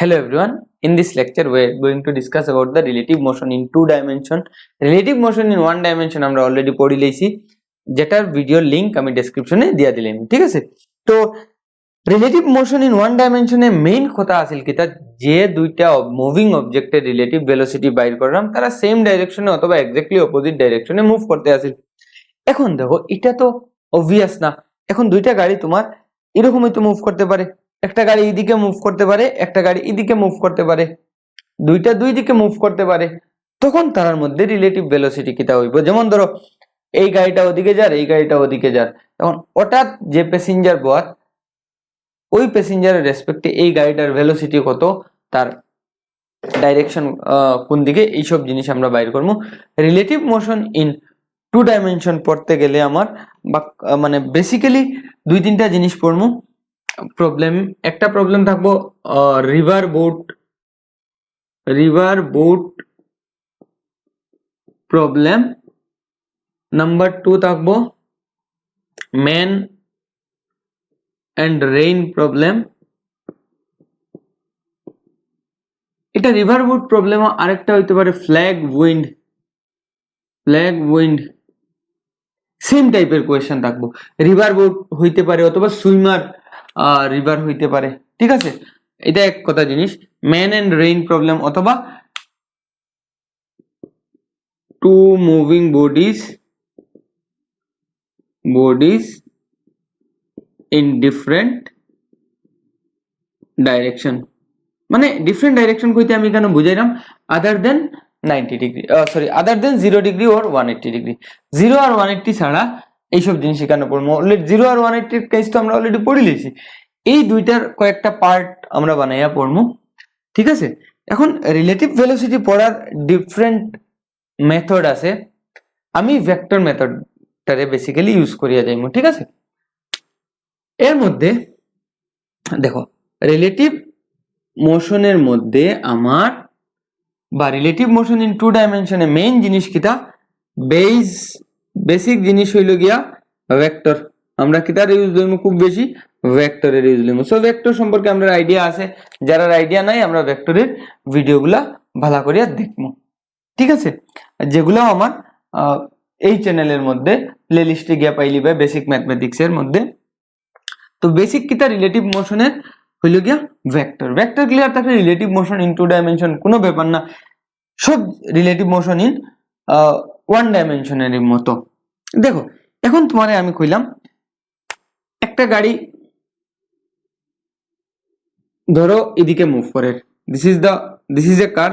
Hello everyone. In this lecture we are going to discuss about the relative motion in two dimension. Relative motion in one dimension আমরা already পড়ি লইছি, যেটার video link আমি ডেসক্রিপশনে দিয়া দিলাম, ঠিক আছে? তো রিলেটিভ মোশন ইন ওয়ান ডাইমেনশনে মেইন কথা আছিল কিতা, যে দুইটা মুভিং অবজেক্টের রিলেটিভ ভেলোসিটি বাইর করলাম তারা সেম ডাইরেকশনে অথবা এক্স্যাক্টলি অপোজিট ডাইরেকশনে মুভ করতে আছিল। এখন দেখো এটা তো অবভিয়াস না, এখন দুইটা গাড়ি তোমার এরকমই তো মুভ করতে পারে, একটা গাড়ি এইদিকে মুভ করতে পারে, একটা গাড়ি এদিকে মুভ করতে পারে, দুইটা দুই দিকে মুভ করতে পারে, তখন তার মধ্যে রিলেটিভ ভেলোসিটি কিতা হইব। যেমন ধরো এই গাড়িটা ওদিকে যার, এই গাড়িটা ওদিকে যার, তখন হঠাৎ যে প্যাসেঞ্জার বর ওই প্যাসেঞ্জারের রেসপেক্টে এই গাড়িটার ভেলোসিটি কত, তার ডাইরেকশন কোন দিকে, এইসব জিনিস আমরা বাইর করবো। Relative motion in two dimension পড়তে গেলে আমার মানে বেসিক্যালি দুই তিনটা জিনিস পড়বো। প্রবলেম, একটা প্রবলেম থাকবো রিভার বোট প্রবলেম, নাম্বার 2 থাকবো ম্যান এন্ড রেইন প্রবলেম। এটা রিভার বোট প্রবলেম, আরেকটা হইতে পারে ফ্ল্যাগ উইন্ড সেম টাইপের কোয়েশ্চেন থাকবো। রিভার বোট হইতে পারে অথবা সুইমার রিভার হইতে পারে, ঠিক আছে? এটা এক কথা জিনিস। ম্যান এন্ড রেইন প্রবলেম অথবা two moving bodies in different direction, মানে ডিফারেন্ট ডাইরেকশন কইতে আমি কেন বুঝাইলাম, আদার দেন 90 ডিগ্রি, সরি আদার দেন 0 ডিগ্রি ওর 180 ডিগ্রি। 0 আর 180 ছাড়া এইসব জিনিস এখানে পড়বো। অলরেডি 0 আর 180 এর কেস তো আমরা অলরেডি পড়ে লিয়েছি, এই দুইটার কয়েকটা পার্ট আমরা বানাইয়া পড়বো, ঠিক আছে? এখন রিলেটিভ ভেলোসিটি পড়ার ডিফারেন্ট মেথড আছে, আমি ভেক্টর মেথডটারে বেসিক্যালি ইউজ করিয়া যাইমু, ঠিক আছে? এর মধ্যে দেখো রিলেটিভ মোশনের মধ্যে আমার বা রিলেটিভ মোশন ইন টু ডাইমেনশনে মেইন জিনিস কিটা, বেসিক জিনিস হইল গিয়া ভেক্টর। আমরা কিটার ইউজ লইমু, খুব বেশি ভেক্টরের ইউজ লইমু। সো ভেক্টর সম্পর্কে আমরা আইডিয়া আছে, যারা আইডিয়া নাই আমরা ভেক্টরের ভিডিওগুলা ভালো করিয়া দেখবো, ঠিক আছে? যেগুলো আমার এই চ্যানেলের মধ্যে প্লে লিস্টে গিয়া পাইলিবে বেসিক ম্যাথমেটিক্স এর মধ্যে। তো বেসিক কিটা রিলেটিভ মোশনের হইল গিয়া ভেক্টর ক্লিয়ার থাকলে relative motion in two dimension কোনো ব্যাপার না, সব রিলেটিভ মোশন ইন ওয়ান ডাইমেনশনের মতো। দেখো এখন তোমারে আমি কইলাম একটা গাড়ি ধরো এদিকে মুভ করে, দিস ইজ এ কার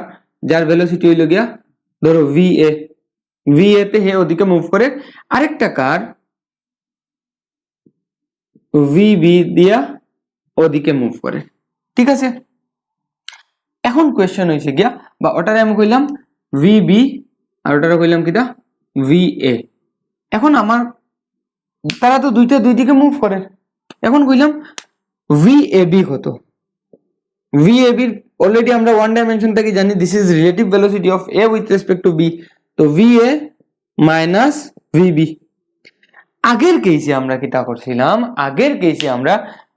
যার ভেলোসিটি হইল গিয়া ধরো VA তে হে ওদিকে মুভ করে, আরেকটা কার VB দিয়া ওদিকে মুভ করে, ঠিক আছে? এখন কোয়েশ্চেন হইছে গিয়া, বা ওটারে আমি কইলাম VB আর ওটারে কইলাম কিটা VA। এখন আমার তারা তো দুইটা দুই দিকে মুভ করে, এখন কইলাম VAB কত। VAB অলরেডি আমরা ওয়ান ডাইমেনশন থেকে জানি, this is relative velocity of A with respect two B, তো VA মাইনাস VB। আগের কেসে আমরা কিটা করছিলাম, আগের কেসে আমরা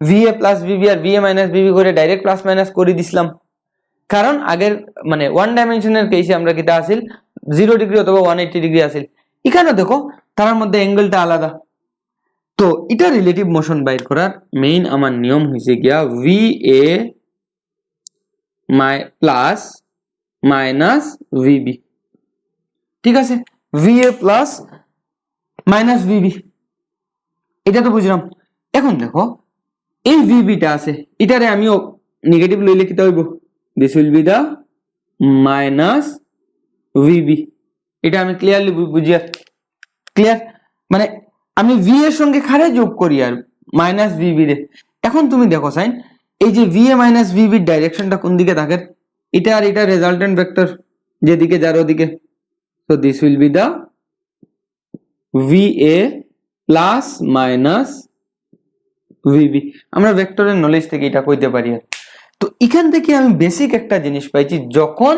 VA প্লাস VB আর VA মাইনাস VB করে ডাইরেক্ট প্লাস মাইনাস করে দিছিলাম, কারণ আগের মানে ওয়ান ডাইমেনশনের কেসে আমরা কিটা আসিল 0 ডিগ্রি অথবা 180 ডিগ্রি আসিল। এখানে দেখো তার মধ্যে অ্যাঙ্গেলটা আলাদা, তো এটা রিলেটিভ মোশন বাইর করার মেইন আমার নিয়ম হইছে গিয়া VA প্লাস মাইনাস VB, ঠিক আছে? VA প্লাস মাইনাস VB, এটা তো বুঝলাম। এখন দেখো এই VBটা আছে, এটারে আমিও নেগেটিভ লইলে কিটা হইব, this will be the minus VB। এটা আমি ক্লিয়ারলি বুঝিয়া ক্লিয়ার, মানে আমি V এর সঙ্গে খারে যোগ করি আর মাইনাস VB রে। এখন তুমি দেখো সাইন, এই যে VA মাইনাস VB এর ডাইরেকশনটা কোন দিকে থাকে, এটা আর এটা রেজাল্টেন্ট ভেক্টর যেদিকে যার ওদিকে, so this will be the VA plus minus VB। আমরা ভেক্টরের নলেজ থেকে এটা কইতে পারি। তো এখান থেকে আমি বেসিক একটা জিনিস পাইছি, যখন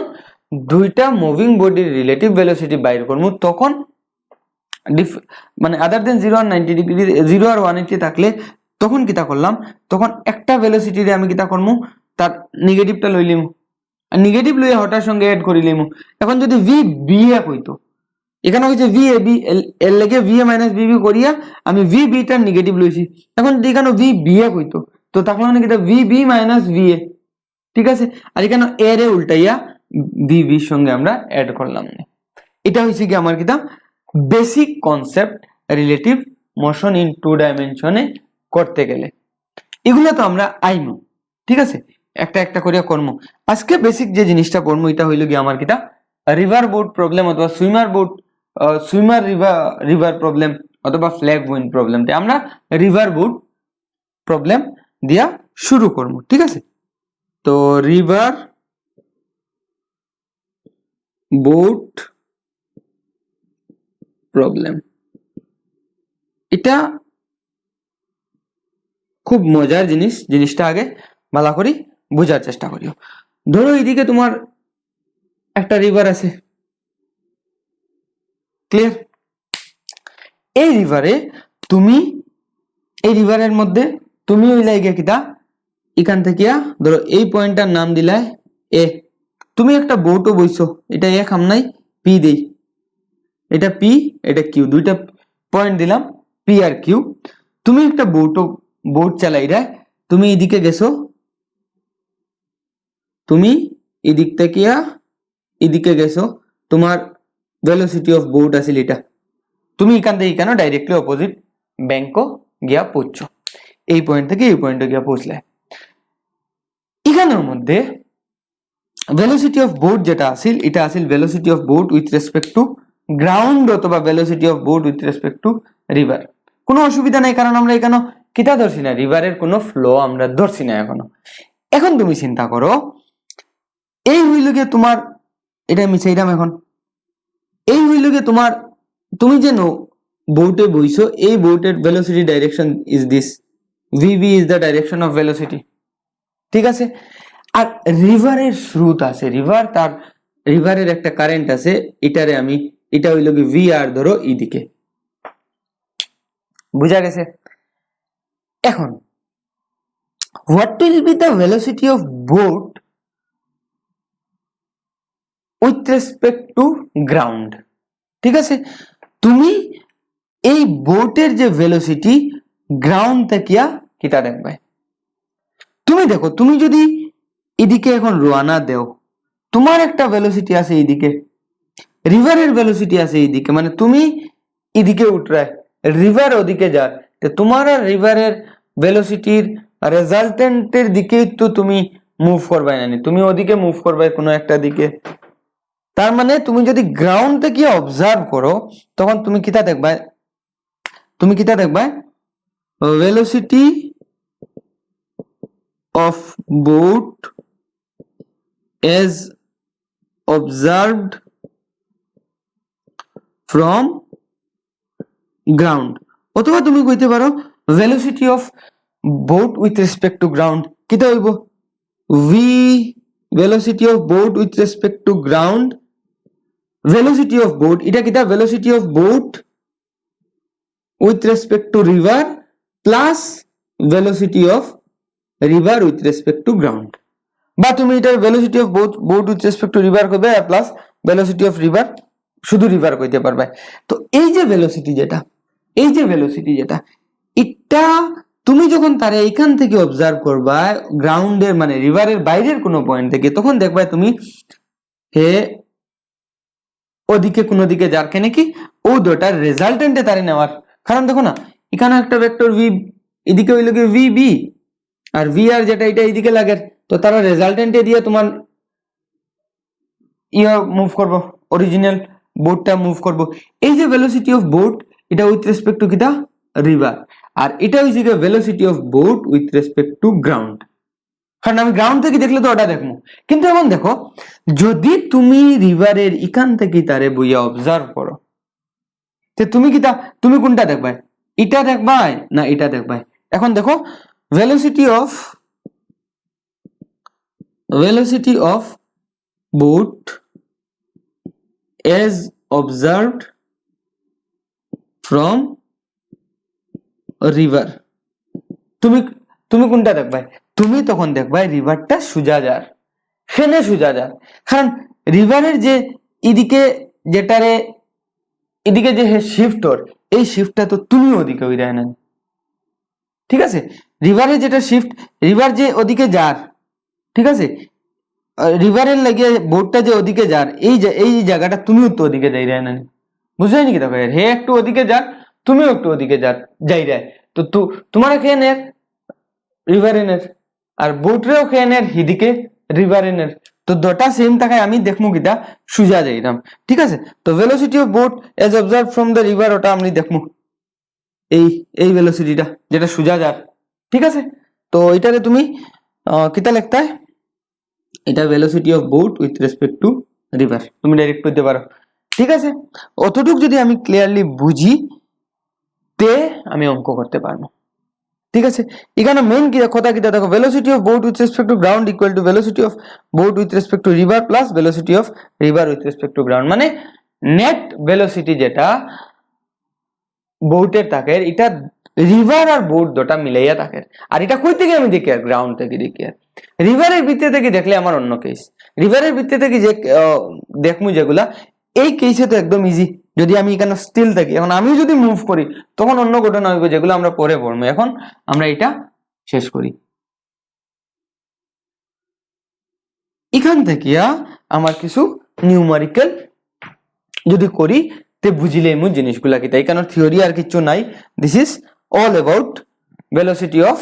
দুইটা মুভিং বডির রিলেটিভ ভেলোসিটি বাইর করব তখন মানে আদার দেন 0 আর 90 ডিগ্রি 0 আর 180 থাকলে তখন কিতা করলাম, তখন একটা ভেলোসিটিরে আমি কিতা করব তার নেগেটিভটা লইলিম আর নেগেটিভ লইয়া হটার সঙ্গে অ্যাড করিলিম। এখন যদি ভি বি এ হইতো, এখানে হচ্ছে ভি এ বি এর লেগে V A minus B B করিয়া আমি ভি বি টার নেগেটিভ লইছি। এখন যদি এখানে ভি বি এ হইতো তো তাহলে মানে কিটা V B minus V A, ঠিক আছে। আর এখানে এ রে উল্টাইয়া ভি বির সঙ্গে আমরা অ্যাড করলাম। এটা হচ্ছে কি আমার কিটা basic concept relative motion in two ডাইমেনশনে করতে গেলে। এগুলো তো আমরা আইনো, ঠিক আছে, একটা একটা করিয়া কর্ম। আজকে বেসিক যে জিনিসটা পড়বো এটা হইল কি আমার কিটা রিভার বোট প্রবলেম অথবা সুইমার রিভার প্রবলেম অথবা ফ্ল্যাগ উইন্ড প্রবলেম। আমরা রিভার বোট প্রবলেম দিয়া শুরু করবো, ঠিক আছে। তো রিভার বোট প্রবলেম এটা খুব মজার জিনিস, জিনিসটা আগে ভালো করে বোঝার চেষ্টা করিও। ধরো এইদিকে তোমার একটা রিভার আছে, ক্লিয়ার। এই রিভারের মধ্যে তুমি ওইলাই গিয়া কিতা এখান থেকে ধরো এই পয়েন্টটার নাম দিলাই এ, তুমি একটা বোটও বইছো, এটা এ খাম নাই পি দেই, এটা পি এটা কিউ, দুইটা পয়েন্ট দিলাম পি আর কিউ। তুমি একটা বোট চালাই রা, তুমি এদিকে গেছো, তুমি এদিক থেকে এদিকে গেছো, তোমার ভেলোসিটি অফ বোট আছিল এটা, তুমি এখান থেকে এখানে ডাইরেক্টলি অপোজিট ব্যাংকও গিয়া পৌঁছছো, এই পয়েন্ট থেকে এই পয়েন্টে গিয়া পৌঁছলে। এখানের মধ্যে ভেলোসিটি অফ বোট যেটা আছিল এটা আছিল velocity of boat with respect to ground অথবা velocity of boat with respect to river. কোনো অসুবিধা নাই, কারণ আমরা এখানে কিতা ধরছি না, রিভারের কোনো ফ্লো আমরা ধরছি না এখনো। এখন তুমি চিন্তা করো, এই হইল গিয়ে তোমার, এটা আমি চাইলাম এখন, এই হইল গিয়ে তোমার, তুমি যে বোটে বইছো, এই বোটের velocity direction is this, VV is the direction of velocity, ঠিক আছে। আর রিভারের স্রোত আছে, রিভারের একটা কারেন্ট আছে, এটারে আমি, এটা হইল কি ভি আর ধরো এইদিকে, বুঝা গেছে। এখন what will be the velocity of boat with respect to ground, ঠিক আছে। তুমি এই বোটের যে ভেলোসিটি গ্রাউন্ড থেকে কিটা দেখবে, তুমি দেখো, তুমি যদি এদিকে এখন রোয়ানা দেও, তোমার একটা ভেলোসিটি আছে এইদিকে, রিভারের ভেলোসিটি আছে এইদিকে, মানে তুমি এদিকে উঠরায়, রিভার ওদিকে যায়, তোমার আর রিভারের ভেলোসিটির রেজাল্টেন্টের দিকে তো তুমি মুভ করবাই না, তুমি ওদিকে মুভ করবে কোনো একটা দিকে। তার মানে তুমি যদি গ্রাউন্ড থেকে অবজার্ভ করো তখন তুমি কিটা দেখবা, velocity of boat as observed from ground, অথবা তুমি কইতে পারো velocity of boat with respect to ground, কিটা হইব V velocity of boat with respect to ground, velocity of boat এটা কিটা velocity of boat with respect to river plus velocity of river with respect to ground, বা তুমি এটা velocity of boat with respect to river কইবে plus velocity of river, শুধু river কইতে পারবে। তো এই যে ভেলোসিটি যেটা এটা তুমি যখন তারে এইখান থেকে অবজার্ভ করবা গ্রাউন্ডের মানে রিভারের বাইরের কোনো পয়েন্ট থেকে, তখন দেখবা তুমি হে ওদিকে কোনো দিকে যার কেন কি ও দুটার রেজাল্টেন্টে তারে নেওয়ার, কারণ দেখো না এখানে একটা ভেক্টর ভি এদিকে হইল কি ভি বি আর ভি আর যেটা এটা এইদিকে লাগে, তো তারা রেজাল্টেন্টে দিয়ে তোমার মুভ করবো, অরিজিনাল বোটটা মুভ করবো। এই যে ভেলোসিটি অফ বোট এটা উইথ রেসপেক্ট টু কিটা রিভার, আর এটা হইছে কি velocity of boat with respect to ground, কারণ আমি গ্রাউন্ড থেকে দেখলে তো ওটা দেখবো। কিন্তু এখন দেখো, যদি তুমি রিভারের এখান থেকে তারে বইয়া অবজার্ভ করো, তুমি কোনটা দেখবাই, এটা দেখবাই না এটা দেখবাই। এখন দেখো velocity of boat as observed from a river, তুমি কোনটা দেখবে, তুমি তখন দেখবা রিভারটা সোজা যার হেনে সোজা যার, কারণ রিভারের যে এদিকে যেটারে এদিকে যে শিফটর এই শিফটটা তো তুমি ওদিকে ওই দেয় না, ঠিক আছে? রিভারের যেটা শিফট, রিভার যে ওদিকে যার, ঠিক আছে, রিভারের লাগে বোটটা যে ওদিকে যার এই জায়গাটা তুমিও তো ওদিকে যাই রে না, বুঝাই নাকি? দেখো হে একটু ওদিকে যার, তুমিও একটু ওদিকে যাই রে, তো তোমার খেয়ে নের রিভারেনের আর বোটরেও খেয়ে নের হিদিকে রিভারেনের, তো দুটা সেম থাকায় আমি দেখমু কিটা সুজা যাইরাম, ঠিক আছে? তো velocity of boat as observe from the river ওটা আমি দেখমু এই ভেলোসিটিটা যেটা সুজা যার, ঠিক আছে? তো এটারে তুমি কিতা লিখতে হয়, এটা velocity of boat with respect to river, তুমি ডাইরেক্ট করতে পারো, ঠিক আছে? অতটুক যদি আমি ক্লিয়ারলি বুঝি তে আমি অঙ্ক করতে পারবো, ঠিক আছে? এখানে মেইন কি কথা কি দেখো, velocity of boat with respect to ground equal to velocity of boat with respect to river plus velocity of river with respect to ground, মানে নেট ভেলোসিটি যেটা বোটের থাকে এটা রিভার আর বোট দুটা মিলাইয়া থাকে, আর এটা কই থেকে আমি দেখি, আর গ্রাউন্ড থেকে দেখি। আর রিভারের ভিতরে থেকে দেখলে আমার অন্য কেস, রিভারের ভিতরে থেকে যে দেখমু যেগুলা এই কেসে তো একদম ইজি, যদি আমি এখানে স্টিল থাকি, এখন আমি যদি মুভ করি তখন অন্য ঘটনা হইব, যেগুলো আমরা পরে পড়বো, এখন আমরা এটা শেষ করি। এখান থেকে আমার কিছু নিউমারিক্যাল যদি করি তে বুঝিলে এমন জিনিসগুলা কি, তাই কারণ থিওরি আর কিছু নাই, this is all about velocity of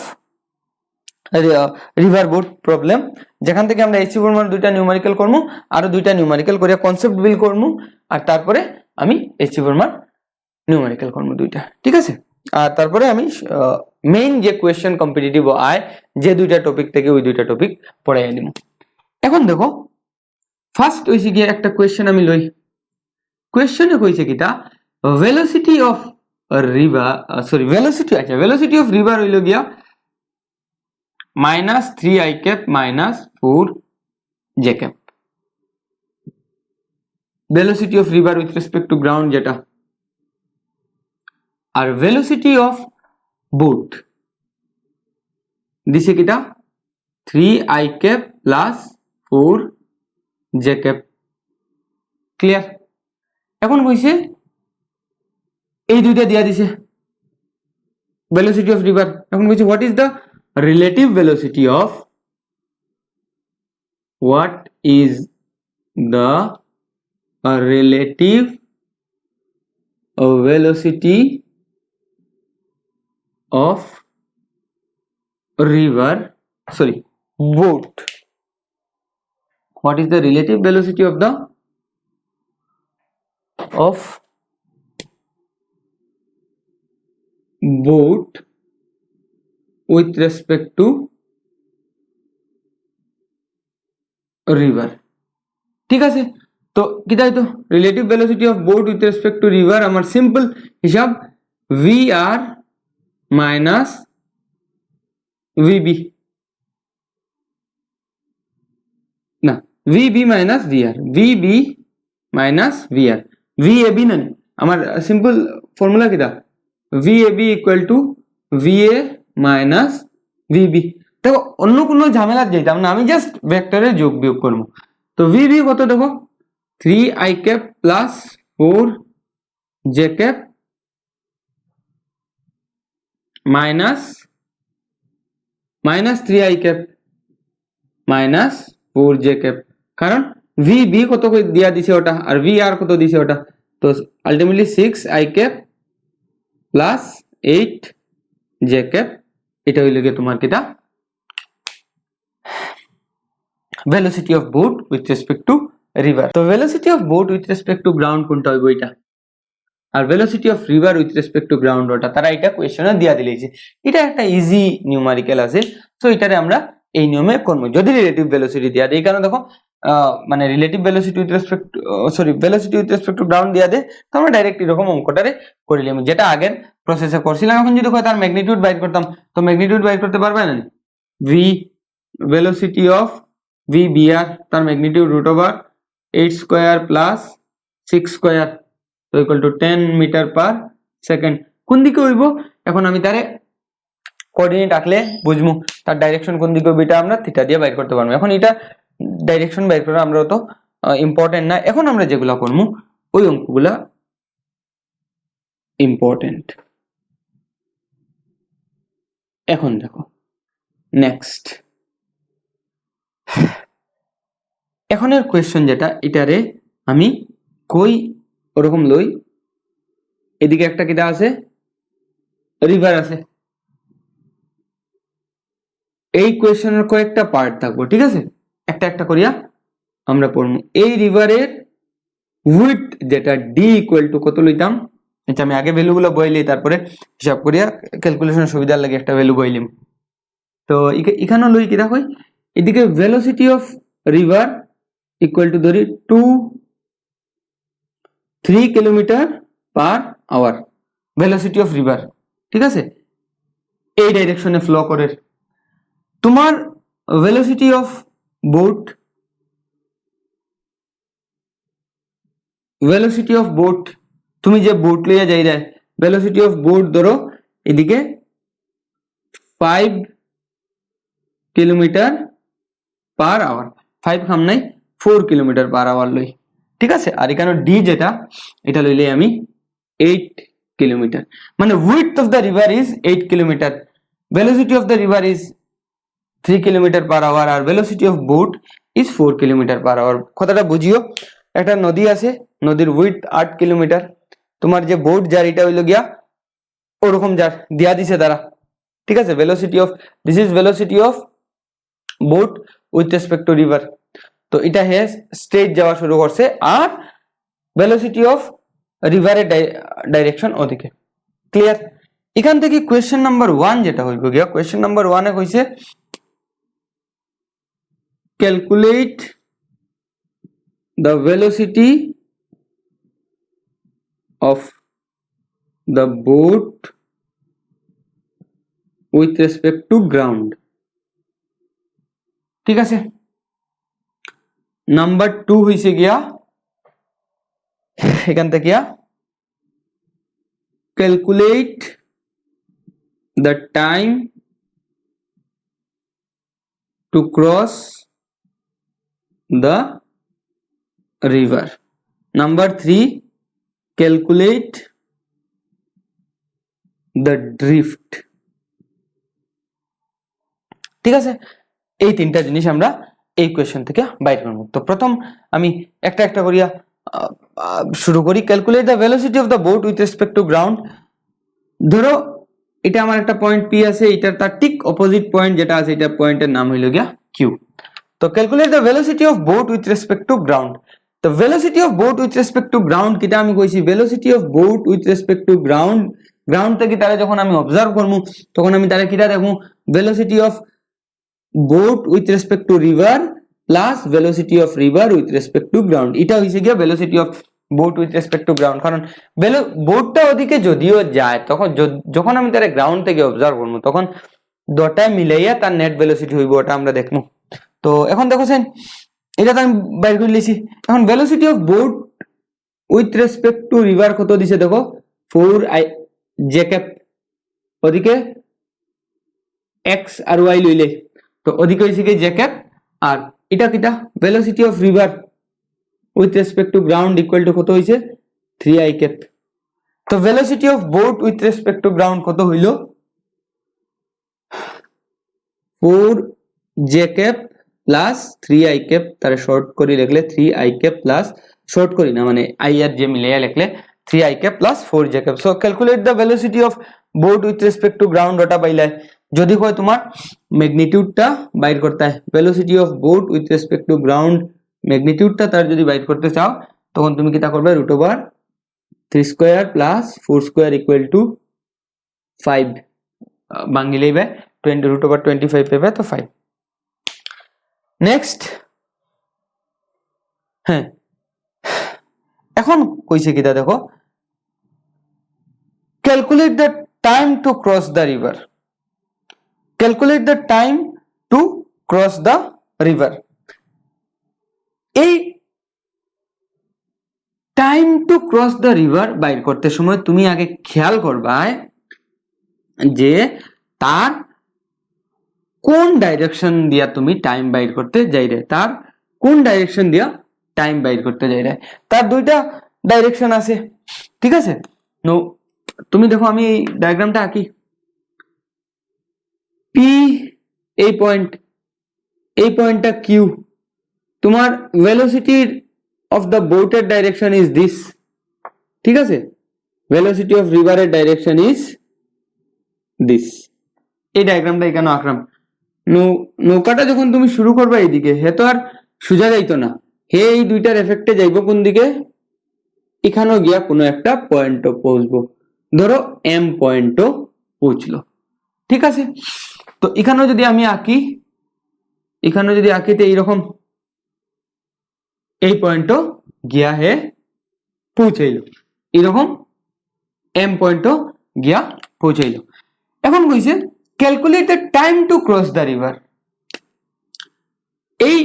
river boat problem, যেখান থেকে আমরা এইচসি ফর্মুলার দুইটা নিউমারিক্যাল করবো, আরো দুইটা নিউমারিক্যাল করিয়া কনসেপ্ট বিল করবো, আর তারপরে আমি এইচসি ফর্মুলার নিউমারিক্যাল করবো দুইটা, ঠিক আছে? আর তারপরে আমি মেইন যে কোয়েশ্চেন কম্পিটিটিভ আয় যে দুইটা টপিক থেকে ওই দুইটা টপিক পড়াইয়া দিব। এখন দেখো ফার্স্ট হইছে গিয়ে একটা কোয়েশ্চেন আমি লই, কোয়েশ্চেনে কইছে কিটা velocity of river, sorry velocity, আচ্ছা ভেলোসিটি অফ রিভার হইল গিয়া -3i cap -4j cap, velocity of river with respect to ground যেটা, আর ভেলোসিটি অফ বোট দিছে কিটা 3i cap +4j cap, clear? এখন কইছে এই দুইটা দিয়া দিছে ভেলোসিটি অফ রিভার, এখন কইছে what is the relative velocity of, what is the relative velocity of river, sorry boat, what is the relative velocity of the boat with respect to river, ঠিক আছে? তো কি তাই তো relative velocity of boat with respect to river আমার simple হিসাব vr minus vb, না vb minus vr, vb minus vr, vab না আমার সিম্পল ফর্মুলা কিটা vab equal to va minus vb, দেখো অন্য কোনো ঝামেলা যাইতাম না, আমি জাস্ট ভেক্টরের যোগ বিয়োগ করবো। তো vb কত দেখো 3i cap +4j cap -3i cap -4j cap, কারণ vb কত দিয়া দিছে ওটা আর vr কত দিছে ওটা, তো ultimately 6i cap +8j cap, এটা হইল গিয়ে তোমার কিটা velocity of boat with respect to river. তো velocity of boat with respect to ground কোনটা হইব এটা, আর velocity of river with respect to ground ওটা তারা এটা কোয়েশ্চনে দিয়া দিলেছে, এটা একটা ইজি নিউমারিক্যাল আছে, সো এটারে আমরা এই নিয়মে করব যদি রিলেটিভ ভেলোসিটি দিয়া দেয়, কারণ দেখো মানে relative velocity with respect, sorry velocity with respect to ground দিয়া দেয়, তো আমরা ডাইরেক্ট এরকম অঙ্কটারে করিলাম যেটা আগের প্রসেসে করছিলাম। এখন যদি কয় তার ম্যাগনিটিউড বাইর করতাম, তো ম্যাগনিটিউড বাইর করতে পারবে না, V velocity of V BR তার ম্যাগনিটিউড √8 স্কয়ার প্লাস 6 স্কয়ার তো equal to 10 metre per second, কোন দিকে হইব এখন আমি তারে কোঅর্ডিনেট আঁকলে বুঝমু তার ডাইরেকশন কোন দিকে হবে, এটা আমরা থিটা দিয়ে বাইর করতে পারবো। এখন এটা ডাইরেকশন বাইর করা আমরা তো ইম্পর্টেন্ট না, এখন আমরা যেগুলা করবো ওই অঙ্কগুলা ইম্পর্টেন্ট। এখন দেখো নেক্সট এখনের কোয়েশ্চন যেটা, এটারে আমি কই ওরকম লই, এদিকে একটা কিটা আছে রিভার আছে, এই কোয়েশ্চনের কয়েকটা পার্ট থাকবো, ঠিক আছে, একটা একটা করিয়া আমরা পড়বো। এই রিভারের উইডথ যেটা ডি ইকুয়াল টু কত লইতাম, আচ্ছা আমি আগে ভ্যালুগুলো বইলি তারপরে হিসাব করিয়া ক্যালকুলেশন সুবিধার লাগে একটা ভ্যালু বইলিম। তো এখানে লই কিরা কই, এদিকে velocity of river equal to ধরি 3 kilometre per hour velocity of river, ঠিক আছে, এই ডাইরেকশনে ফ্লো করে। তোমার velocity of boat, velocity of boat তুমি যে বোট লইয়া যাই রে, ভেলোসিটি অফ বোট ধরো এদিকে 5 কিলোমিটার পার আওয়ার, 5 খাম নাই 4 কিলোমিটার পার আওয়ার লই, ঠিক আছে। আর এখানে ডি যেটা এটা লইলে আমি 8 কিলোমিটার, মানে width of the river is 8 kilometre, velocity of the river is 3 kilometre per hour, আর velocity of boat is 4 kilometre per hour. কথাটা বুঝিও, একটা নদী আছে, নদীর উইডথ 8 কিলোমিটার, তোমার যে বোট যার এটা হইল গিয়া ওরকম যার দিয়া দিছে তারা, ঠিক আছে। Velocity of this is velocity of boat with respect to river, তো এটা হে স্ট্রেট যাওয়া শুরু করছে, আর ভেলোসিটি অফ রিভারের ডাইরেকশন ওদিকে, ক্লিয়ার। এখান থেকে কোয়েশ্চেন নাম্বার 1 যেটা হইব গিয়া, কোয়েশ্চেন নাম্বার 1 এ কইছে calculate the velocity of the boat with respect to ground, ঠিক আছে। নাম্বার 2 হইছে গিয়া এখান থেকে calculate the time to cross the river. Number 3, calculate the drift, ঠিক আছে। এই তিনটা জিনিস আমরা এই কোয়েশ্চেন থেকে বাইর করব। তো প্রথম আমি একটা একটা করিয়া শুরু করি। Calculate the velocity of the boat with respect to ground, ধরো এটা আমার একটা পয়েন্ট পি আছে, এটা তার ঠিক অপোজিট পয়েন্ট যেটা আছে, এটা পয়েন্টের নাম হইল গিয়া কিউ। তো calculate the velocity of boat with respect to ground, তো velocity of boat with respect to ground কিটা আমি কইছি, velocity of boat with respect to ground, ground থেকে তারা যখন আমি অবজার্ভ করবো তখন আমি তারা কিটা দেখবো, velocity of boat with respect to river plus velocity of river with respect to ground, এটা হইছে গিয়া velocity of boat with respect to ground. কারণ বোটটা ওদিকে যদিও যায়, তখন যখন আমি তারা গ্রাউন্ড থেকে অবজার্ভ করবো তখন দুটায় মিলাইয়া তার নেট ভেলোসিটি হইব, ওটা আমরা দেখবো। তো এখন দেখছেন এটা তো আমি বাইর করে লিছি। এখন velocity of boat with respect to river কত দিছে দেখো, 4 জে ক্যাপ, ওদিকে এক্স আর ওয়াই লইলে তো ওদিকে হইছে কি জে ক্যাপ, আর এটা কিটা velocity of river with respect to ground equal to কত হইছে 3i ক্যাপ। তো velocity of boat with respect to ground কত হইল 4j cap plus 3i cap, তারে শর্ট করে লিখলে 3i ক্যাপ প্লাস, শর্ট করি না মানে i আর j মিলাইয়া লিখলে 3i cap plus 4j cap. So calculate the velocity of boat with respect to ground, ওটা পাইলে যদি কয় তোমার ম্যাগনিটিউডটা বাইর করতে হয়, velocity of boat with respect to ground ম্যাগনিটিউডটা তার যদি বাইর করতে চাও তখন তুমি কিটা করবে, √3 square plus 4 square equal to 5 বাঙ্গিলেই বে 20 √25 পেবে, তো 5। নেক্সট, হ্যাঁ এখন কইছে কিটা দেখো, calculate the time to cross the river, calculate the time to cross the river. এই time to cross the river বাইর করতে সময় তুমি আগে খেয়াল করবা যে তার কোন ডাইরেকশন দিয়া তুমি টাইম বাইর করতে যাইরে, তার কোন ডাইরেকশন দিয়া টাইম বাইর করতে যাইরে। তার দুইটা ডাইরেকশন আছে, ঠিক আছে। নো তুমি দেখো আমি এই ডায়াগ্রামটা আঁকি। পি এই পয়েন্টটা কিউ, তোমার ভেলোসিটির অফ দ্য বোটের ডাইরেকশন ইজ দিস, ঠিক আছে। ভেলোসিটি অফ রিভারের ডাইরেকশন ইজ দিস। এই ডায়াগ্রামটা এখানে আঁকলাম। নৌকাটা যখন তুমি শুরু করবে এইদিকে, হে তো আর সোজা যাইতো না, হে এই দুইটার এফেক্টে যাইব কোন দিকে, এখানেও গিয়া কোনো একটা পয়েন্টও পৌঁছবো, ধরো এম পয়েন্টও পৌঁছলো, ঠিক আছে। তো এখানেও যদি আমি আঁকি, তো এইরকম এই পয়েন্টও গিয়া হে পৌঁছাইলো, এরকম এম পয়েন্টও গিয়া পৌঁছাইলো। এখন কইছে calculate the time to cross the river. এই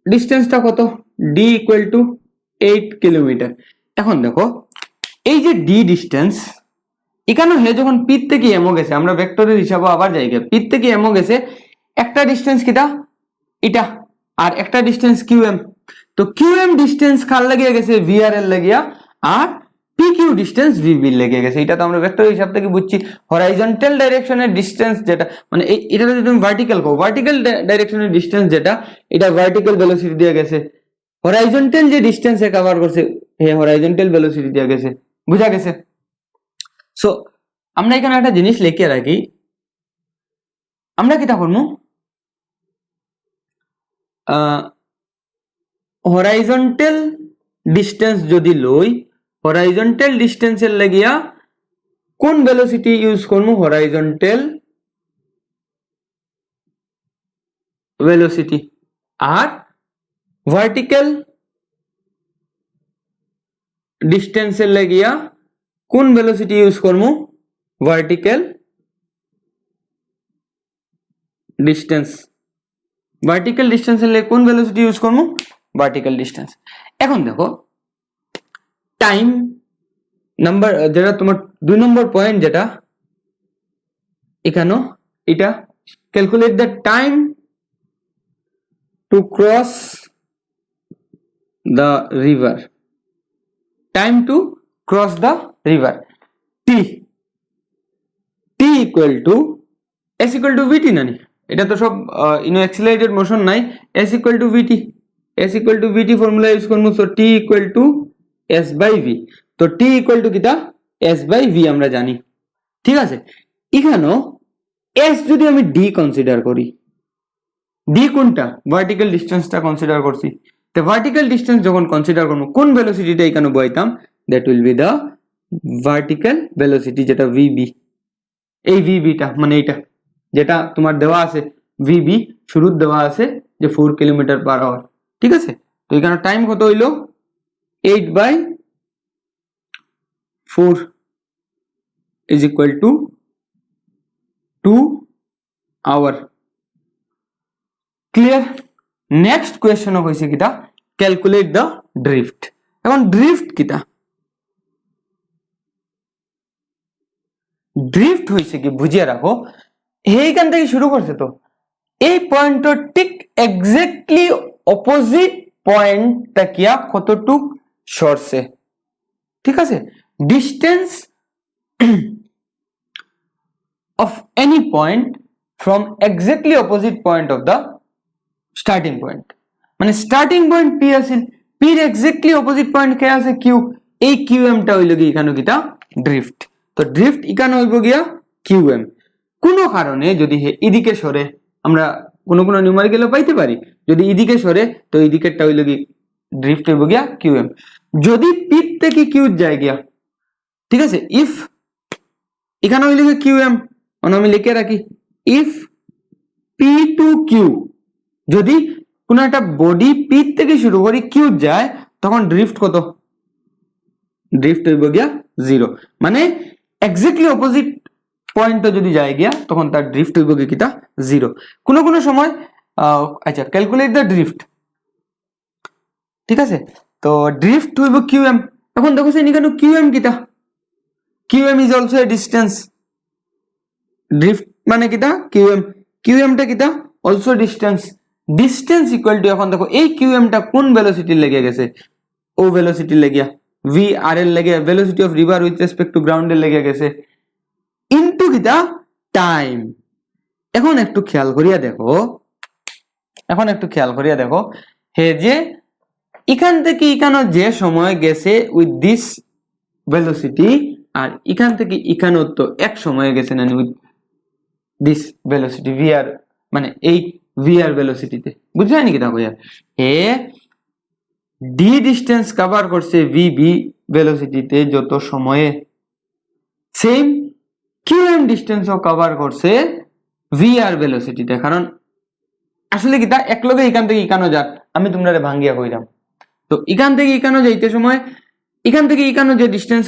ডিস্টেন্সটা কত, ডি ইকুয়াল টু 8 কিলোমিটার। এখন দেখো এই যে ডি ডিস্টেন্স, এখানে হে যখন পি থেকে এমও গেছে, আমরা ভেক্টরের হিসাবে আবার যাই, পি থেকে এমও গেছে, একটা ডিস্টেন্স কিটা এটা, আর একটা ডিস্টেন্স কিউএম। তো কিউএম ডিস্টেন্স কার লাগিয়ে গেছে, ভিআর এর লাগিয়া, আর পি কিউ ডিস্টেন্স ভিবি এর লেগে গেছে। এটা তো আমরা ভেক্টর হিসাব থেকে বুঝছি। হরাইজন্টাল ডাইরেকশনের ডিস্টেন্স যেটা, মানে এটা যদি তুমি ভার্টিক্যাল কো, ভার্টিক্যাল ডাইরেকশনের ডিস্টেন্স যেটা, এটা ভার্টিক্যাল ভেলোসিটি দিয়ে গেছে। হরাইজন্টাল যে ডিস্টেন্স এ কভার করছে, হে হরাইজন্টাল ভেলোসিটি দিয়ে গেছে, বুঝা গেছে। সো আমরা এখানে একটা জিনিস লিখে রাখি, আমরা কিটা করবো, হরাইজন্টাল ডিস্টেন্স যদি লই, হরাইজন্টাল ডিস্টেন্সের লাগিয়া কোন ভেলোসিটি ইউজ করবো, হরাইজন্টাল ভেলোসিটি, আর ভার্টিক্যাল ডিস্টেন্সের লাগিয়া কোন ভেলোসিটি ইউজ করবো, ভার্টিক্যাল ডিস্টেন্স। ভার্টিক্যাল ডিস্টেন্সের লাগে কোন ভেলোসিটি ইউজ করবো, ভার্টিক্যাল ডিস্টেন্স। এখন দেখো টাইম নাম্বার যেটা তোমার 2 নম্বর পয়েন্ট, যেটা এখানে এটা calculate the time to cross the river, time to cross the river, t equal to s equal to v t নানি, এটা তো সব অ্যাক্সিলারেটেড মোশন নাই, s equal to v t formula use করবো। So t equal to s by v. তো টি equal to কিটা, s by v আমরা জানি, ঠিক আছে। এখানেও এস যদি আমি ডি কনসিডার করি, ডি কোনটা, ভার্টিক্যাল ডিস্টেন্সটা কনসিডার করছি, তো ভার্টিক্যাল ডিস্টেন্স যখন কনসিডার করবো, কোন ভেলোসিটিটা এখানে বইতাম, that will be the vertical velocity, যেটা ভিবি। এই ভিবিটা মানে এইটা যেটা তোমার দেওয়া আছে, ভিবি শুরুর দেওয়া আছে যে 4 কিলোমিটার পার আওয়ার, ঠিক আছে। তো এখানে টাইম কত হইলো, 8/4 is equal to 2 hour. Clear. Next question হইছে কিটা, ক্যালকুলেট দ্য ড্রিফট। এখন ড্রিফট কিটা, ড্রিফট হইছে কি বুঝিয়ে রাখো, এইখান থেকে শুরু করছে, তো এই পয়েন্টটা ঠিক এক্স্যাক্টলি অপোজিট পয়েন্টটা কিয়া কতটুক সরছে, ঠিক আছে। Distance of any point from exactly opposite point of the starting point, মানে স্টার্টিং পয়েন্ট পি আছে, পির এক্স্যাক্টলি অপোজিট পয়েন্ট কে আছে, কিউ। এই কিউএম টা হইল কি এখানে কিটা ড্রিফট। তো ড্রিফট এখানে হইব গিয়া কিউএম। কোনো কারণে যদি এদিকে সরে, আমরা কোনো নিউমারিক্যালও পাইতে পারি, যদি এদিকে সরে তো এই দিকেরটা হইল কি ড্রিফট হইব গিয়া কিউএম। যদি পি থেকে কিউ যায় গিয়া, ঠিক আছে, ইফ এখানে হইল কি কিউএম, আমি লিখে রাখি ইফ পি টু কিউ, যদি কোন একটা বডি পি থেকে শুরু করে কিউ যায়, তখন ড্রিফট কত, ড্রিফট হইব গিয়া 0, মানে এক্স্যাক্টলি অপোজিট পয়েন্টে যদি যায় গিয়া তখন তার ড্রিফট হইব কি কিটা 0। কোন সময় আচ্ছা ক্যালকুলেট দ্য ড্রিফট, ঠিক আছে। তো ড্রিফট হইব কিউএম। এখন দেখো সেই নিকানো কিউএম কিটা, QM is also a distance, drift মানে কিটা কিউএম, কিউএমটা কিটা অলসো ডিস্টেন্স ইকুয়াল টু, এখন দেখো এই কিউএমটা কোন ভেলোসিটি লেগে গেছে, ও ভেলোসিটি লেগিয়া ভি আর এর লেগে velocity of river with respect two গ্রাউন্ডের লেগে গেছে ইনটু কিটা টাইম। এখন একটু খেয়াল করিয়া দেখো, হে যে এখান থেকে এখানে যে সময় গেছে উইথ দিস ভেলোসিটি, আর এখান থেকে এখানে তো এক সময় গেছে না উইথ দিস ভেলোসিটি ভিআর, মানে এই ভিআর ভেলোসিটিতে, বুঝলেন কি দেখো হে ডি ডিস্টেন্স কভার করছে ভি ভি ভেলোসিটিতে যত সময়ে, সেম কিউএম ডিস্টেন্সও কভার করছে ভিআর ভেলোসিটিতে। কারণ আসলে কি তা একলগে এখান থেকে এখানে যাক, আমি তোমরা ভাঙ্গিয়া কইলাম, তো এখান থেকে এখানে যাইতে সময় এখান থেকে এখানে যে ডিস্টেন্স,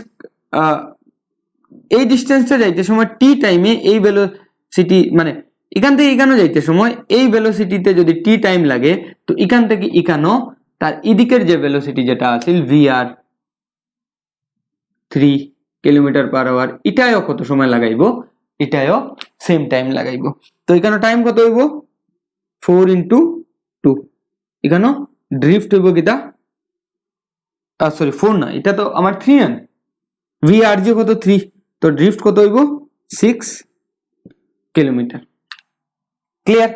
এই ডিস্টেন্সটা যাইতে সময় টি টাইমে এই ভেলোসিটি, মানে এখান থেকে এখানে যাইতে সময় এই ভেলোসিটিতে যদি টি টাইম লাগে, তো এখান থেকে এখানে তার এদিকের যে ভেলোসিটি যেটা আছে ভিআর 3 কিলোমিটার পার আওয়ার, এটাও কত সময় লাগাইবো, এটাও সেম টাইম লাগাইবো। তো এখানে টাইম কত হইব 4 into 2, এখানে ড্রিফট হইব কিটা, সরি 4 না, এটা তো আমার 3 না, ভিআর যে কত 3, তো ড্রিফট কত হইব 6 কিলোমিটার। ক্লিয়ার?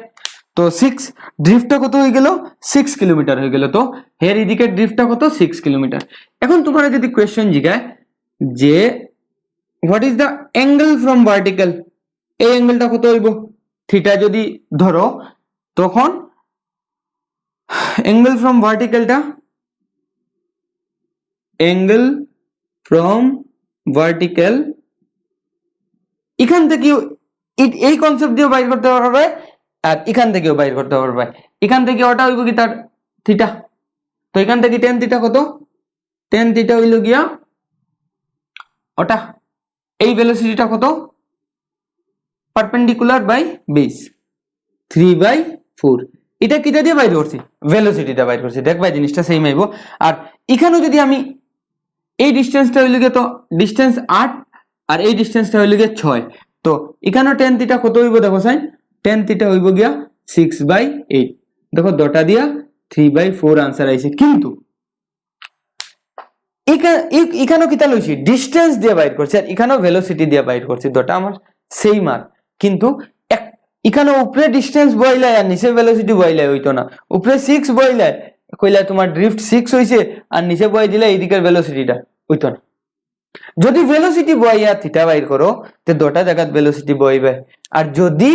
তো 6 ড্রিফটটা কত হয়ে গেল 6 কিলোমিটার হয়ে গেল। তো হের এদিকে ড্রিফটটা কত 6 কিলোমিটার। এখন তোমরা যদি কোশ্চেন জিগায় যে what is the angle from vertical, এই অ্যাঙ্গেলটা কত হইব থিটা যদি ধরো, তখন অ্যাঙ্গেল ফ্রম ভার্টিক্যালটা, অ্যাঙ্গেল ফ্রম ভার্টিক্যাল এখান থেকে এই কনসেপ্ট দিয়ে বাইর করতে পারবে, আর এখান থেকেও বাইর করতে পারবে। এখান থেকে ওটা হইব কি তার থিটা, তো এখান থেকে টেন থিটা কত, টেন থিটা হইল গিয়া ওটা, এই ভেলোসিটিটা কত পারপেন্ডিকুলার বাই বেস 3/4, এটা কিটা দিয়ে বাইর করছি ভেলোসিটিটা বাইর করছি, দেখবা জিনিসটা সেম আইব। আর এখানেও যদি আমি এই ডিস্টেন্সটা হইল গিয়ে, তো ডিস্টেন্স 8 আর এই ডিস্টেন্সটা হইল গিয়ে 6, তো এখানেও টেন থিটা কত হইব দেখো সাইন, টেন থিটা হইব গিয়া 6/8, দেখো দটা দিয়া 3/4 আনসার আইছে। কিন্তু এখানেও কিতা লইছি ডিস্টেন্স দিয়ে বাইর করছি, আর এখানেও ভেলোসিটি দিয়ে বাইর করছি, দটা আমার সেম আর, কিন্তু এখানে উপরে ডিস্টেন্স বইলাই আর নিচে ভেলোসিটি বইলাই হইতো না, উপরে 6 বইলাই কইলা তোমার ড্রিফট 6 হইছে, আর নিচে বই দিলে এইদিকের ভেলোসিটিটা হইতো না। যদি ভেলোসিটি বইয়া থিটা বাইর করো, তে দটা জায়গাত ভেলোসিটি বইবে, আর যদি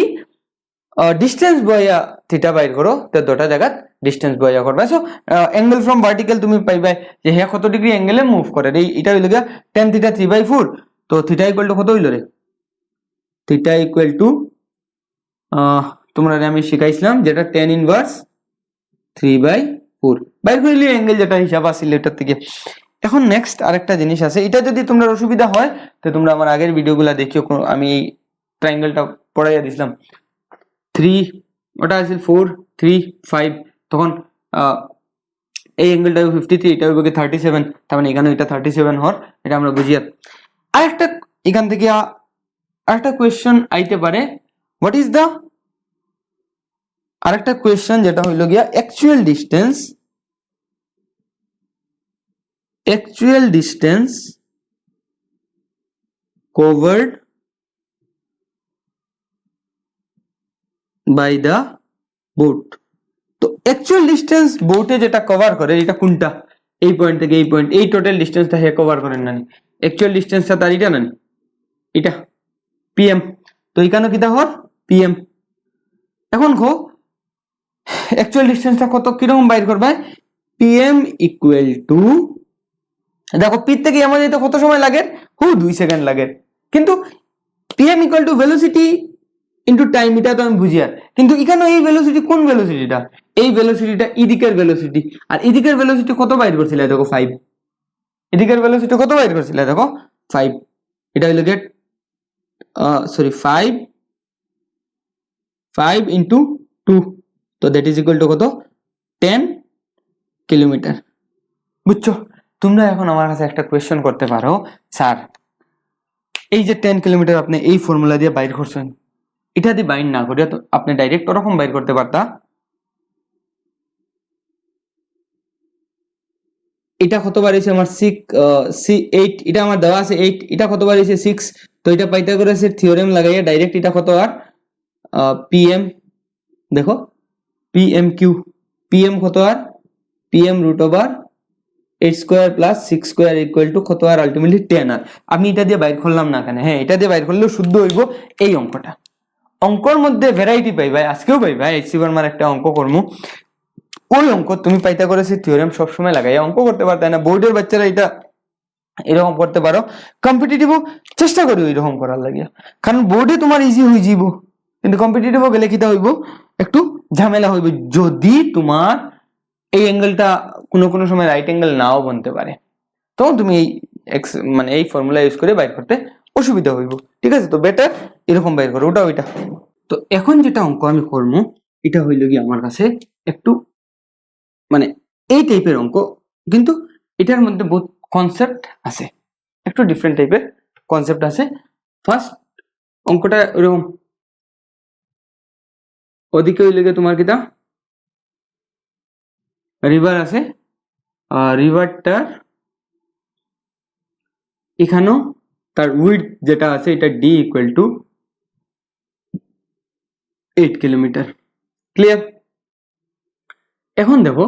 ডিস্টেন্স বইয়া থিটা বাইর করো, তে দটা জায়গাত ডিস্টেন্স বইয়া করবে। সো অ্যাঙ্গেল ফ্রম ভার্টিক্যাল তুমি পাইবে যে হ্যাঁ কত ডিগ্রি অ্যাঙ্গেলে মুভ করে, এটা হইল গিয়া tan থিটা 3/4, তো থিটা ইকুয়াল টু কত হইল রে, থিটা ইকুয়াল টু তোমরা আমি শিখাইছিলাম যেটা tan ইনভার্স 3/4 বাইর করিলে অ্যাঙ্গেল যেটা হিসাব আছিল এটার থেকে। এখন নেক্সট আরেকটা জিনিস আছে, এটা যদি তোমরা অসুবিধা হয় তো তোমরা আমার আগের ভিডিওগুলো দেখিও, আমি এই ট্রায়াঙ্গেলটা পড়াইয়া দিছিলাম 3, ওটা আছে 4 3 5, তখন এই অ্যাঙ্গেলটা 53, এটা হবে 37, তার মানে এখানে এটা 37 হর, এটা আমরা বুঝিয়া। আরেকটা এখান থেকে আরেকটা কোয়েশ্চেন আইতে পারে, হোয়াট ইজ দ্য, আরেকটা কোয়েশ্চেন যেটা হইল গিয়া actual distance covered by the boat, তো অ্যাকচুয়াল ডিস্টেন্স বোটে যেটা কভার করে এটা কোনটা, এই পয়েন্ট থেকে এই পয়েন্ট, এই টোটাল ডিস্টেন্সটা হে কভার করেন না, অ্যাকচুয়াল ডিস্টেন্সটা তার এটা না, এটা পিএম, তো এখানে কিটা হর পিএম। এখন গো অ্যাকচুয়াল ডিস্টেন্সটা কত কিরকম বাইর করবে, পিএম ইকুয়াল টু, দেখো পি থেকে এমন যেতে কত সময় লাগে, 2 সেকেন্ড লাগে, কিন্তু PM equal to velocity into time, এটা তো আমি বুঝি, আর কিন্তু এখানে এই ভেলোসিটি কোন ভেলোসিটিটা, এই ভেলোসিটিটা এদিকের ভেলোসিটি, আর এদিকের ভেলোসিটি কত বাইর করছিল দেখো 5, এদিকের ভেলোসিটি কত বাইর করছিল দেখো 5, এটা হইল গেট সরি 5 ইনটু 2, তো দ্যাট ইজ ইকুয়াল টু কত 10 কিলোমিটার। বুঝছো? তোমরা এখন আমার কাছে একটা কোয়েশ্চেন করতে পারো, স্যার এই যে 10 কিলোমিটার আপনি এই ফর্মুলা দিয়ে বাইর করছেন, এটা দিয়ে বাইন্ড না করিয়া তো আপনি ডাইরেক্ট ওরকম বাইর করতে পারতা, এটা কতবার হয়েছে আমার 8, এটা আমার দেওয়া আছে 8, এটা কতবার হয়েছে 6, তো এটা পাইথাগোরাসের থিওরেম লাগাইয়া ডাইরেক্ট এটা কত আর পিএম, দেখো পিএম কিউ, পিএম কত আর PM root over 8 square plus 6 square equal to কত আর আলটিমেটলি 10 আর। আমি এটা দিয়ে বাইর করলাম না কেন, হ্যাঁ এটা দিয়ে বাইর করলেও শুদ্ধ হইব এই অঙ্কটা। অঙ্কর মধ্যে ভ্যারাইটি পাই ভাই, আজকেও পাই ভাই, এইচসি বর্মার একটা অঙ্ক করবো, ওই অঙ্ক তুমি পাইথাগোরাসের থিওরেম সবসময় লাগাই অঙ্ক করতে পারতে না, বোর্ডের বাচ্চারা এটা এরকম করতে পারো, কম্পিটিটিভও চেষ্টা করি এরকম করার লাগিয়া, কারণ বোর্ডে তোমার ইজি হয়ে যাব, কিন্তু কম্পিটিটিভও গেলে কিটা হইব একটু ঝামেলা হইব, যদি তোমার এই অ্যাঙ্গেলটা কোনো কোনো সময় রাইট অ্যাঙ্গেল নাও বনতে পারে, তখন তুমি এই মানে এই ফর্মুলা ইউজ করে বাইর করতে অসুবিধা হইব, ঠিক আছে? তো বেটার এরকম বাইর করো, ওইটা। তো এখন যেটা অঙ্ক আমি করবো এটা হইল কি আমার কাছে একটু মানে এই টাইপের অঙ্ক, কিন্তু এটার মধ্যে বহুত কনসেপ্ট আছে, একটু ডিফারেন্ট টাইপের কনসেপ্ট আছে। ফার্স্ট অঙ্কটা এরকম, ওদিকে হইলে গিয়ে তোমার কিটা রিভার আছে, রিভারটার এখানেও তার উইডথ যেটা আছে এটা D equal to 8 kilometre, clear? এখন দেখো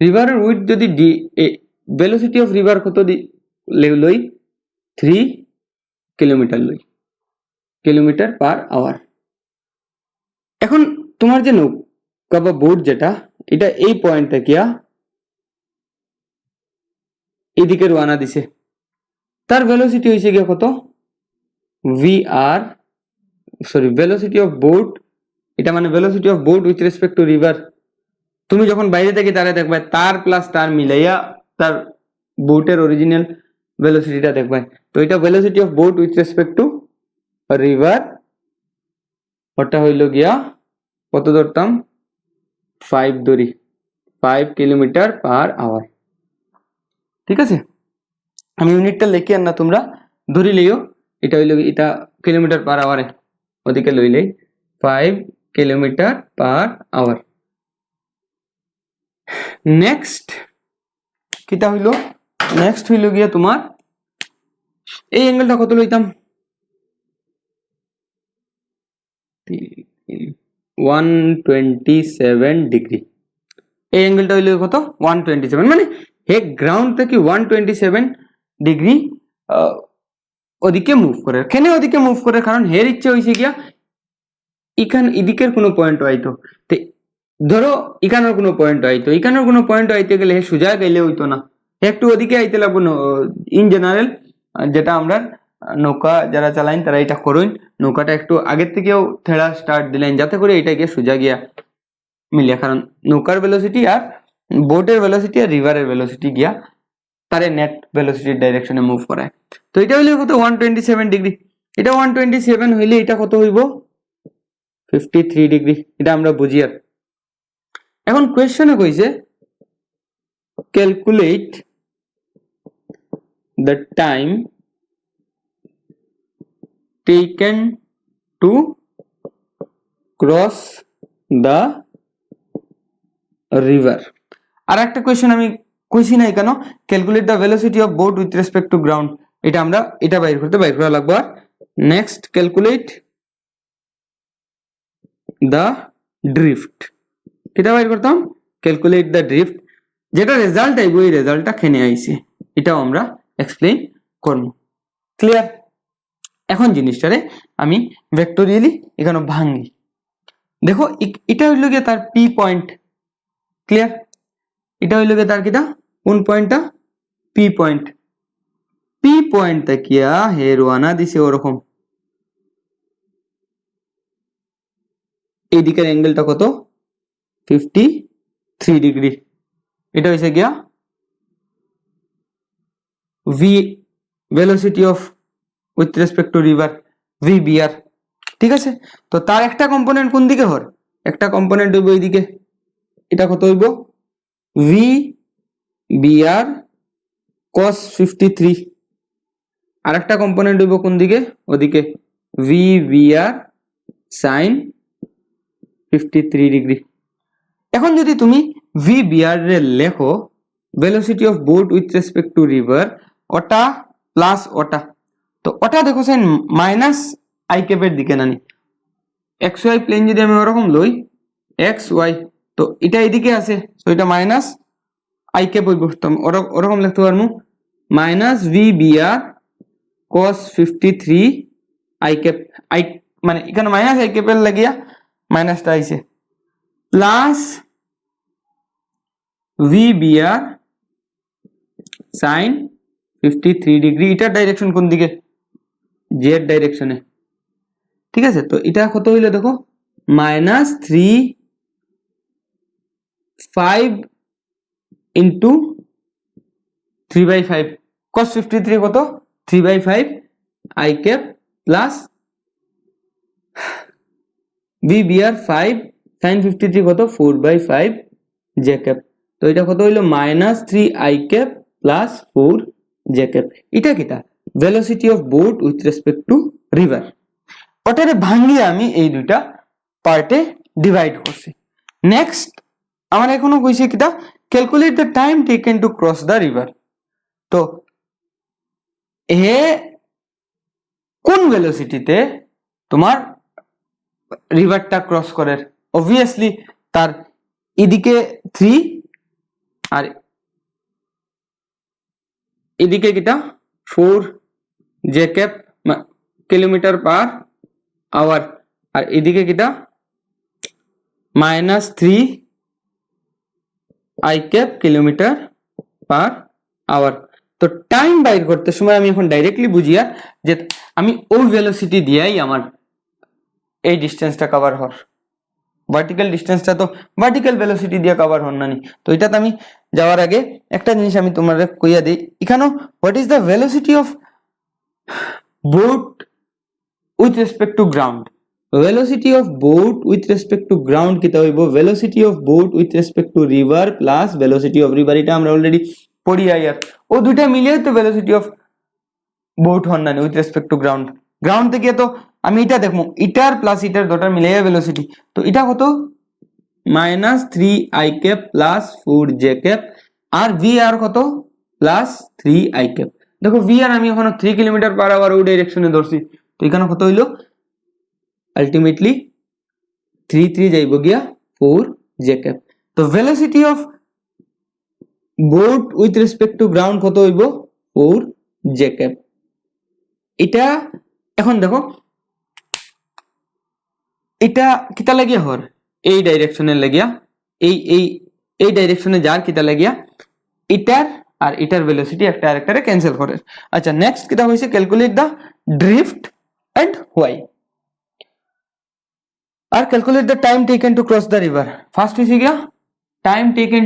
রিভারের উইডথ যদি ডি, ভেলোসিটি অফ রিভার কত লই 3 কিলোমিটার লই, কিলোমিটার পার আওয়ার। এখন তোমার যে নৌকা বা বোট যেটা, এটা এই পয়েন্ট থেকে এইদিকে রওনা দিছে, তার ভেলোসিটি হয়েছে গিয়ে কত V R, sorry velocity of boat, এটা মানে velocity of boat with respect to river. তুমি যখন বাইরে থেকে তারা দেখবে তার প্লাস তার মিলাইয়া তার বোটের অরিজিনাল ভেলোসিটিটা দেখবে, তো এটা velocity of boat with respect to river, ওটা হইল গিয়া কত ধরতাম 5 ধরি, 5 কিলোমিটার পার আওয়ার, ঠিক আছে? আমি ইউনিটটা লিখি আর না তোমরা ধরি লইও, এটা হইল এটা কিলোমিটার পার আওয়ারে, ওদিকে লইলেই 5 কিলোমিটার পার আওয়ার। নেক্সট কিটা হইল, নেক্সট হইল গিয়া তোমার এই অ্যাঙ্গেলটা কত লইতাম 127 ডিগ্রি, এই অ্যাঙ্গেলটা হইল কত 127, মানে হে গ্রাউন্ড থেকে 127 ডিগ্রি ওদিকে মুভ করে। কেন ওদিকে মুভ করে? কারণ হের ইচ্ছে হয়েছে গিয়া ইখান এদিকের কোনো পয়েন্ট আইতো, তো ধরো এখানের কোনো পয়েন্ট আইতো, এখানের কোনো পয়েন্ট আইতে গেলে হে সোজা গেলে হইতো না, একটু ওদিকে আইতে লাগবো। ইন জেনারেল যেটা আমরা নৌকা যারা চালাইন তারা এটা করুন, নৌকাটা একটু আগের থেকেও থেড়া স্টার্ট দিলেন যাতে করে এটা গিয়ে সোজা গিয়া মিলিয়া, কারণ নৌকার ভেলোসিটি আর বোটের ভেলোসিটি আর রিভারের ভেলোসিটি গিয়া তারে নেট ভেলোসিটির ডাইরেকশনে মুভ করায়। তো এটা হইলে কত 127 ডিগ্রি, এটা 127 হইলে এটা কত হইব 53 ডিগ্রি, এটা আমরা বুঝি। আর এখন কোয়েশ্চনে কইছে calculate the time taken to cross the river। আর একটা কোয়েশ্চেন আমি কইছি না কেন, calculate the velocity of boat with respect to ground, এটা আমরা এটা বাইর করা লাগবে। আর নেক্সট ক্যালকুলেট দ্য ড্রিফট, এটা বাইর করতাম ক্যালকুলেট দ্য ড্রিফট, যেটা রেজাল্ট আইব এই রেজাল্টটা খেনে আইছে, এটাও আমরা এক্সপ্লেইন করব, ক্লিয়ার? এখন জিনিসটারে আমি ভেক্টোরিয়ালি এখানে ভাঙি, দেখো এটা হইল গিয়ে তার পি পয়েন্ট, ক্লিয়ার? এটা হইল গিয়ে তার কিটা কোন পয়েন্টটা পি পয়েন্ট, পি পয়েন্ট তাকিয়া হে রওনা দিছে ওরকম, এই দিকের অ্যাঙ্গেলটা কত 53 ডিগ্রি, এটা হইছে গিয়া V velocity of with respect to river VBR, ঠিক আছে? তো তার একটা কম্পোনেন্ট কোন দিকে হর, একটা কম্পোনেন্ট হইব এইদিকে, এটা কত হইব VBR cos 53, আর একটা কম্পোনেন্ট হইব কোন দিকে ওদিকে VBR sin 53 ডিগ্রি। এখন যদি তুমি ভি বিআর রে লেখো velocity of boat with respect to river ওটা প্লাস ওটা, তো ওটা দেখো সাইন মাইনাস আই ক্যাপের দিকে নানি, এক্স ওয়াই প্লেন যদি আমি ওরকম লই এক্স ওয়াই, তো এটা এদিকে আছে, তো এটা মাইনাস আই ক্যাপ হইব, তো ওরকম লিখতে পারবো minus V BR cos 53 I cap, I মানে এখানে মাইনাস আই ক্যাপের লাগিয়া মাইনাসটা আইছে plus V BR sin 53 degree, এটার ডাইরেকশন কোন দিকে, জেড ডাইরেকশনে, ঠিক আছে। তো এটা কত হইলো দেখো মাইনাস 3/5 ইন্টু 3/5 cos 53 কত 3/5 I cap plus V BR 5 sin 53 কত 4/5 জে ক্যাপ, তো এটা কত হইলো minus 3 i cap plus 4 j cap. এটা কিটা velocity of boat with respect to river, ওটারে ভাঙিয়ে আমি এই দুইটা পার্টে ডিভাইড করছি। নেক্সট আমার এখনো কইছে কিটা calculate the time taken to cross the river, তো এ কোন ভেলোসিটিতে তোমার রিভারটা ক্রস করে, অবভিয়াসলি তার এদিকে 3 আর এদিকে কিটা 4 j cap kilometer per hour, আর এদিকে কিটা minus 3 i cap kilometer per hour. তো টাইম বাইর করতে সময় আমি এখন ডাইরেক্টলি বুঝিয়া যে আমি ওই ভেলোসিটি দিয়েই আমার এই ডিস্টেন্সটা কভার হর, ভার্টিক্যাল ডিস্টেন্সটা তো ভার্টিক্যাল ভেলোসিটি দিয়ে কভার হন না নি। তো এটাতে আমি যাওয়ার আগে একটা জিনিস আমি তোমাদের কইয়া দিই, এখানেও what is the velocity of boat with respect to ground, velocity of boat with respect to ground কিতা হইব velocity of boat with respect to river plus velocity of river, এটা আমরা অলরেডি পড়ি আইয়ার, ও দুইটা মিলিয়ে তো velocity of boat হন না with respect to ground, ground থেকে তো আমি এটা দেখবো এটার প্লাস এটার দুটার মিলিয়ে velocity, তো এটা কত minus 3 i cap plus 4 j cap, আর ভি আর কত প্লাস 3 আই ক্যাপ। দেখো ভি আর আমি এখন 3 কিলোমিটার পার আওয়ার ওই ডাইরেকশনে ধরছি, তো এখানে কত হইলো ultimately 3 যাইব গিয়া 4 জে ক্যাপ। তো velocity of boat with respect to ground কত হইব 4 জে ক্যাপ। এটা এখন দেখো এটা কিতা লাগিয়া হর এই ডাইরেকশনে লাগিয়া এই ডাইরেকশনে যার কিতা লাগিয়া এটার আর এটার ভেলোসিটি একটা আরেকটারে ক্যান্সেল করে। আচ্ছা নেক্সট কিতা হইছে calculate the drift and why, আর calculate the time taken to cross the river. First is क्या time taken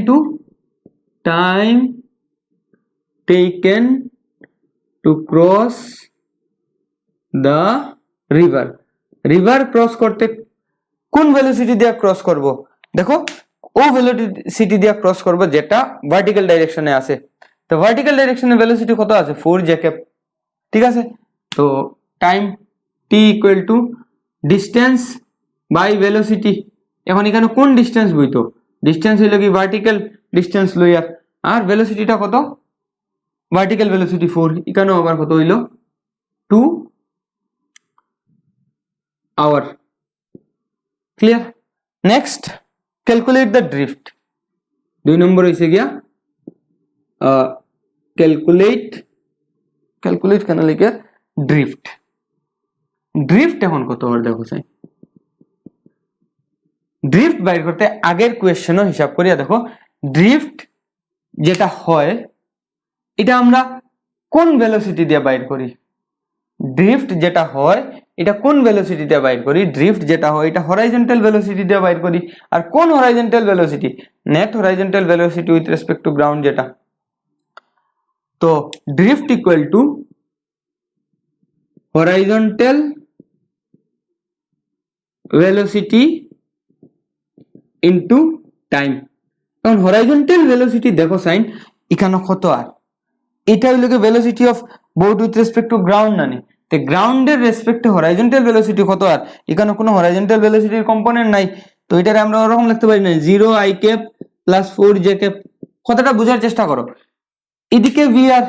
to cross the river, river cross করতে কোন ভেলোসিটি দিয়ে ক্রস করব, দেখো ও ভেলোসিটি দিয়ে ক্রস করব যেটা ভার্টিক্যাল ডাইরেকশনে আছে, তো ভার্টিক্যাল ডাইরেকশনে ভেলোসিটি কত আছে 4 জে ক্যাপ, ঠিক আছে। তো time t equal to distance by velocity, এখন এখানে কোন ডিসটেন্স বইতো, ডিসটেন্স হইল কি ভার্টিক্যাল ডিসটেন্স লইয়ার, আর ভেলোসিটিটা কত ভার্টিক্যাল ভেলোসিটি 4, এখানেও আবার কত হইল 2 hour, clear. Next calculate the drift, 2 number হইছে গিয়া ক্যালকুলেট কেন লিখে ড্রিফট, ড্রিফট এখন কত আর দেখো চাই, ড্রিফট বাইর করতে আগের কোয়েশ্চেনও হিসাব করিয়া দেখো ড্রিফট যেটা হয় এটা আমরা কোন ভেলোসিটি দিয়ে বাইর করি, ড্রিফট যেটা হয় এটা কোন ভেলোসিটি দিয়ে বাইর করি, ড্রিফট যেটা হয় এটা হরাইজন্টাল ভেলোসিটি দিয়ে বাইর করি, আর কোন horizontal velocity net horizontal velocity with respect to ground যেটা, তো drift equal to horizontal velocity into time. এখন হরাইজন্টাল ভেলোসিটি দেখো সাইন এখানে কত, আর এটা হইল কি velocity of boat with respect to ground না নি, তে গ্রাউন্ডের রেসপেক্টে হরাইজন্টাল ভেলোসিটি কত, আর এখানে কোনো হরাইজন্টাল ভেলোসিটির কম্পোনেন্ট নাই, তো এটারে আমরা ওরকম লিখতে পারি না 0 i cap plus 4 j cap. কথাটা বোঝার চেষ্টা করো, এদিকে ভি আর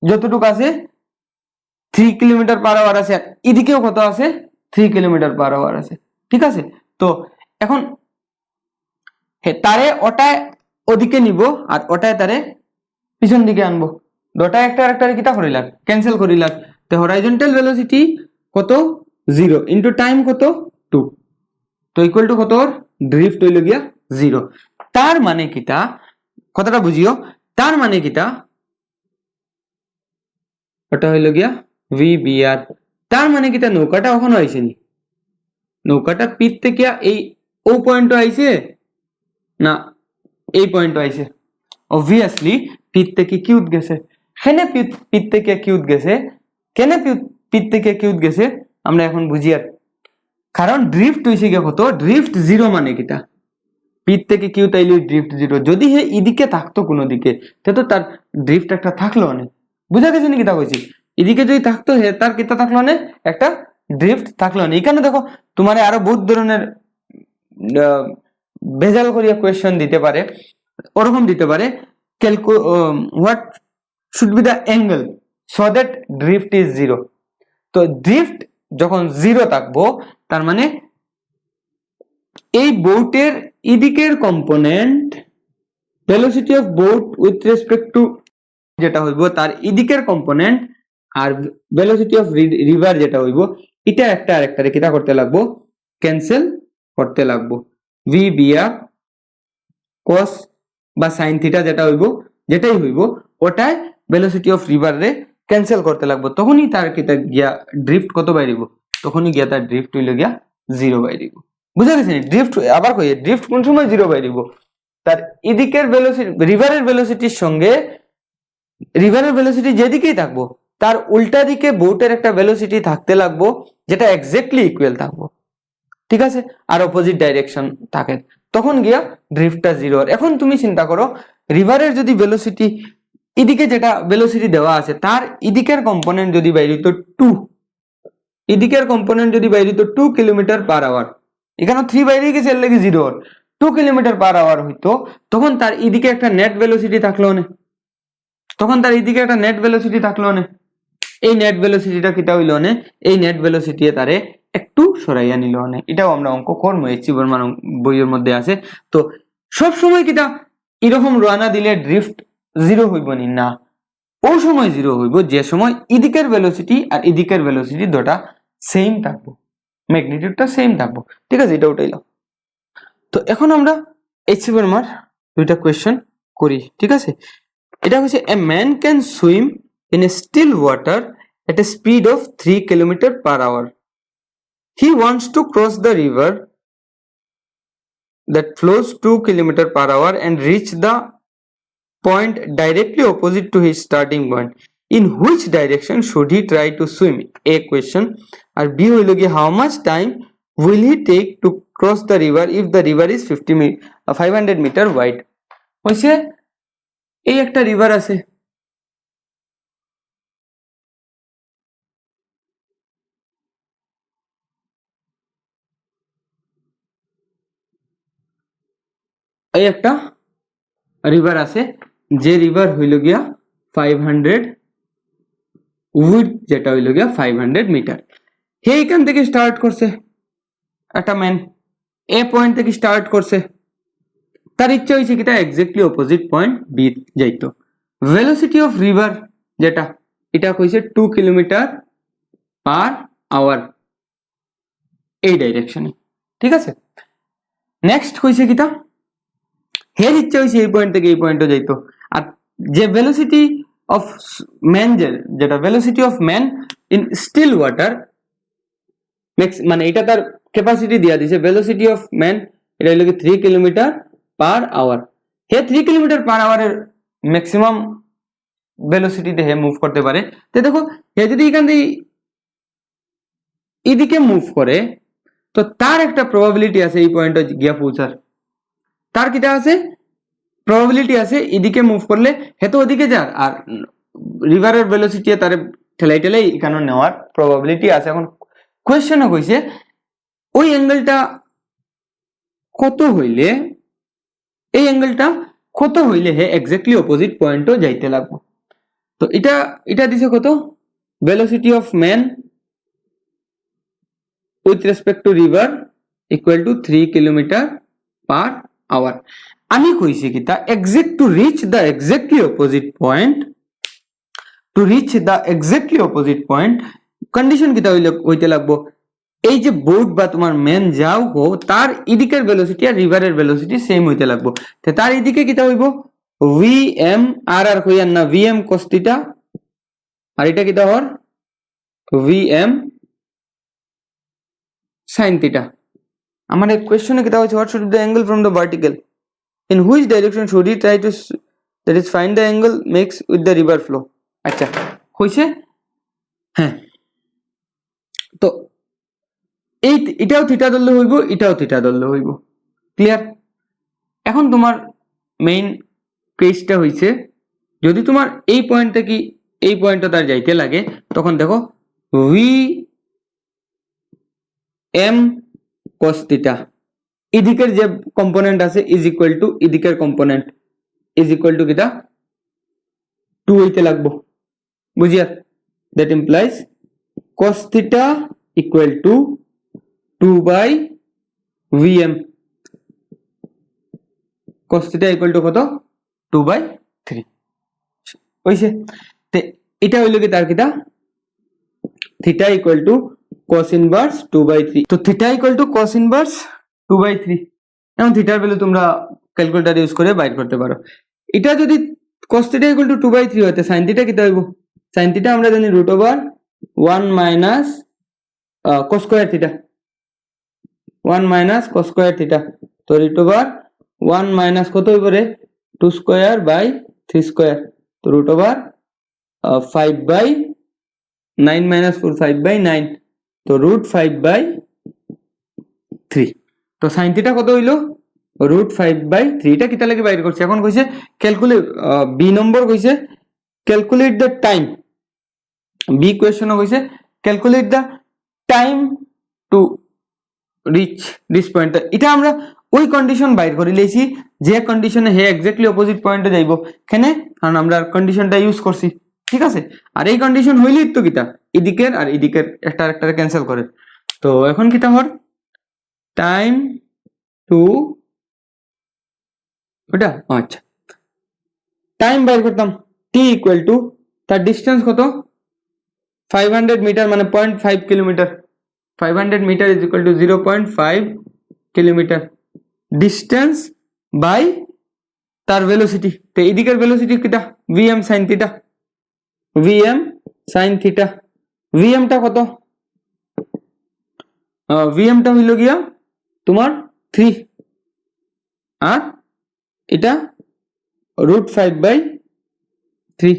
যতটুকু আছে 3 কিলোমিটার পার আওয়ার আছে, আর এদিকেও কত আছে 3 কিলোমিটার পার আওয়ার আছে, ঠিক আছে। তো এখন তারে ওটায় ওদিকে নিব আর ওটায় তারে পিছন দিকে আনবো, দুটা একটা আরেকটা কিটা করিলাম ক্যান্সেল করিলাম, তো হরাইজন্টাল ভেলোসিটি কত 0 ইনটু টাইম কত 2, তো ইকুয়াল টু কত ড্রিফট হইল গিয়া 0। তার মানে কিটা, কথাটা বুঝিও, তার মানে কিটা ওটা হইল গিয়া ভি বি আর। তার মানে কিটা নৌকাটা ওখানে আইসেনি, নৌকাটা পিত থেকে এই ও পয়েন্ট আইছে না এই পয়েন্ট আইছে, অবভিয়াসলি পিত থেকে কিউত গেছে। কেনে পিত থেকে কিউত গেছে, কেনে পিত থেকে কিউত গেছে আমরা এখন বুঝি। আর কারণ ড্রিফট হইছে গিয়া কত, ড্রিফট 0 মানে কিটা পিত থেকে কিউত আইলে ড্রিফট 0। যদি হে এদিকে থাকতো কোনো দিকে তে তো তার ড্রিফট একটা থাকলো অনেক, বুঝা গেছে নাকি তা কইছি। এদিকে যদি থাকতো হে তার কিটা থাকলো অনেক একটা ড্রিফট থাকলো না। এখানে দেখো তোমার আরো বহুত ধরনের ভেজাল করিয়া কোয়েশ্চেন দিতে পারে, ওরকম দিতে পারে what should be the angle so that drift is 0। তো ড্রিফট যখন 0 থাকবো তার মানে এই বোটের এদিকের component velocity of boat with respect to যেটা হইব তার এদিকের কম্পোনেন্ট আর ভেলোসিটি অফ রিভার যেটা হইব এটা একটা আরেকটারে কিটা করতে লাগবো ক্যান্সেল করতে লাগবো। ভি বি আর cos বা sin থিটা যেটা হইব যেটাই হইব ওটাই ভেলোসিটি অফ রিভার রে ক্যান্সেল করতে লাগবো, তখনই তার কিটা গিয়া ড্রিফট কত বাইরিব, তখনই গিয়া তার ড্রিফট হইল গিয়া 0 বাইরিব। বুঝা গেছে? ড্রিফট আবার কই ড্রিফট কোন সময় 0 বাইরিব, তার এদিকের ভেলোসিটি রিভারের ভেলোসিটির সঙ্গে রিভারের ভেলোসিটি যেদিকেই থাকবো তার উল্টা দিকে বোটের একটা ভেলোসিটি থাকতে লাগবো যেটা এক্স্যাক্টলি ইকুয়াল থাকবো, ঠিক আছে, আর অপোজিট ডাইরেকশন থাকে, তখন গিয়া ড্রিফটটা 0। এখন তুমি চিন্তা করো রিভারের যদি ভেলোসিটি এদিকে যেটা ভেলোসিটি দেওয়া আছে তার এদিকের কম্পোনেন্ট যদি বাইরিত 2, এদিকের কম্পোনেন্ট যদি বাইরিত 2 কিলোমিটার পার আওয়ার, এখানে 3 বাইরে গেছে এর লাগি 0, 2 কিলোমিটার পার আওয়ার হইতো, তখন তার এদিকে একটা নেট ভেলোসিটি থাকলো না, তখন তার এদিকে একটা নেট ভেলোসিটি থাকলো না। এই নেট ভেলোসিটিটা কিটা হইলো না, এই নেট ভেলোসিটি তারে একটু সরাইয়া নিল না। এটাও আমরা অঙ্ক করবো, এইচসি বর্মার বইয়ের মধ্যে আছে। তো সব সময় কিটা এরকম রানা দিলে ড্রিফট 0 হইব নি না, ও সময় 0 হইব যে সময় এদিকের ভেলোসিটি আর এদিকের ভেলোসিটি দুটা সেম থাকবো, ম্যাগনিটিউডটা সেম থাকবো, ঠিক আছে, এটা উঠাইলাম। তো এখন আমরা এইচসি বর্মার দুইটা কোয়েশ্চেন করি, ঠিক আছে। এটা হচ্ছে a man can swim in a still water at a speed of 3 km per hour. He wants to cross the river that flows 2 km per hour and reach the point directly opposite to his starting point. In which direction should he try to swim? A question. Or B will be how much time will he take to cross the river if the river is 500 meter wide? হইছে এই একটা river আছে, এই একটা river আছে যে river হইল গিয়া 500 উইথ যেটা হইল গিয়া 500 মিটার। হে এখান থেকে স্টার্ট করছে, একটা ম্যান এ পয়েন্ট থেকে স্টার্ট করছে, তার ইচ্ছা হয়েছে কিটা এক্স্যাক্টলি অপোজিট পয়েন্ট বি যাইতো। ভেলোসিটি অফ রিভার যেটা এটা কইছে 2 কিলোমিটার পার আওয়ার এই ডাইরেকশনে, ঠিক আছে। নেক্সট হইছে কিটা হের ইচ্ছা হয়েছে এই পয়েন্ট থেকে এই পয়েন্টে যাইতো, আর যে ভেলোসিটি অফ ম্যান যেটা velocity of man in still water মানে এটা তার ক্যাপাসিটি দিয়া দিছে, ভেলোসিটি অফ ম্যান এটা হলো 3 কিলোমিটার পার আওয়ার। হে 3 কিলোমিটার পার আওয়ারের ম্যাক্সিমাম ভেলোসিটিতে হে মুভ করতে পারে। তো দেখো হে যদি এখান থেকে এদিকে মুভ করে তো তার একটা প্রবাবিলিটি আছে এই পয়েন্টে গিয়া পৌঁছার, তার কিটা আছে প্রবাবিলিটি আছে এদিকে মুভ করলে হে তো ওদিকে যার, আর রিভারের ভেলোসিটি তারে ঠেলাই ঠেলাই এখানে নেওয়ার প্রবাবিলিটি আছে। এখন কোয়েশ্চেনও কইছে ওই অ্যাঙ্গেলটা কত হইলে এই অ্যাঙ্গেলটা কত হইলে হে এক্স্যাক্টলি অপোজিট পয়েন্টও যাইতে লাগবে। তো এটা দিছে কত, velocity of man with respect to river equal two 3 km/h। আমি কইছি কি তা exact to reach the exactly opposite point, condition কিতা হইতে লাগবো, এই যে বোট বা তোমার মেন যাও হো তার এদিকের ভেলোসিটি আর রিভারের ভেলোসিটি সেম হইতে লাগবো। তো তার এদিকে কিতা হইব vm আর কইয়ান না vm cos θ, আর এটা কিতা হর vm sin θ। আমাদের কোশ্চেনে কিতা হচ্ছে what should be the angle from the vertical, in which direction should he try to that is find the angle makes with the river flow। আচ্ছা হইছে, হ্যাঁ। তো এটাও থিটা ধরলে হইব, এটাও থিটা ধরলে হইব, ক্লিয়ার। এখন তোমার মেইন কেসটা হইছে যদি তোমার এই পয়েন্ট থেকে এই পয়েন্টটা তার যাইতে লাগে তখন দেখো vm cos θ এদিকের যে কম্পোনেন্ট আছে ইজ ইকুয়াল টু এদিকের কম্পোনেন্ট ইজ ইকুয়াল টু কিটা 2 হইতে লাগবো, বুঝিয়া। That implies cos θ equal to 2/vm, cos θ equal to কত 2/3 হইছে। তে এটা হইল কি তার কিটা θ ইকুয়াল টু cos ইনভার্স 2/3। তো θ ইকুয়াল টু cos ইনভার্স 2/3। এখন থিটার ভ্যালু তোমরা ক্যালকুলেটর ইউজ করে বাইর করতে পারো। এটা যদি cos θ ইকুয়াল টু 2/3 হতে sin θ কিটা হইব, sin θ আমরা জানি √1 minus cos square θ, 1 minus cos square θ। তো √1 মাইনাস কত হইব রে 2 স্কয়ার বাই 3 স্কয়ার, তো √5/9 মাইনাস 4 5/9, তো √5/3। তো sin θ কত হইল √5/3। এটা কিতা লাগি বাইর করছে, এখন কইছে ক্যালকুলেট বি নম্বর কইছে ক্যালকুলেট দ্য টাইম, বি কোয়েশ্চনও কইছে calculate the time to reach this point. এটা আমরা ওই কন্ডিশন বাইর করে লইছি যে কন্ডিশনে হে এক্স্যাক্টলি অপোজিট পয়েন্টে যাইব, কেন কারণ আমরা কন্ডিশনটা ইউজ করছি, ঠিক আছে। আর এই কন্ডিশন হইলেই তো কিতা এদিকের আর এদিকের একটা ক্যান্সেল করে। তো এখন কিতা হর টাইম টু ওটা, আচ্ছা টাইম বাইর করতাম t ইকুয়াল টু তার ডিস্টেন্স কত 500 মিটার মানে 0.5 kilometre, 500 metre is equal to 0.5 kilometre distance by তার ভেলোসিটি। তো এদিকের ভেলোসিটি কিটা vm sin θ, vm sin θ, vm টা কত vm টা হইল গিয়া তোমার 3 আর এটা √5/3,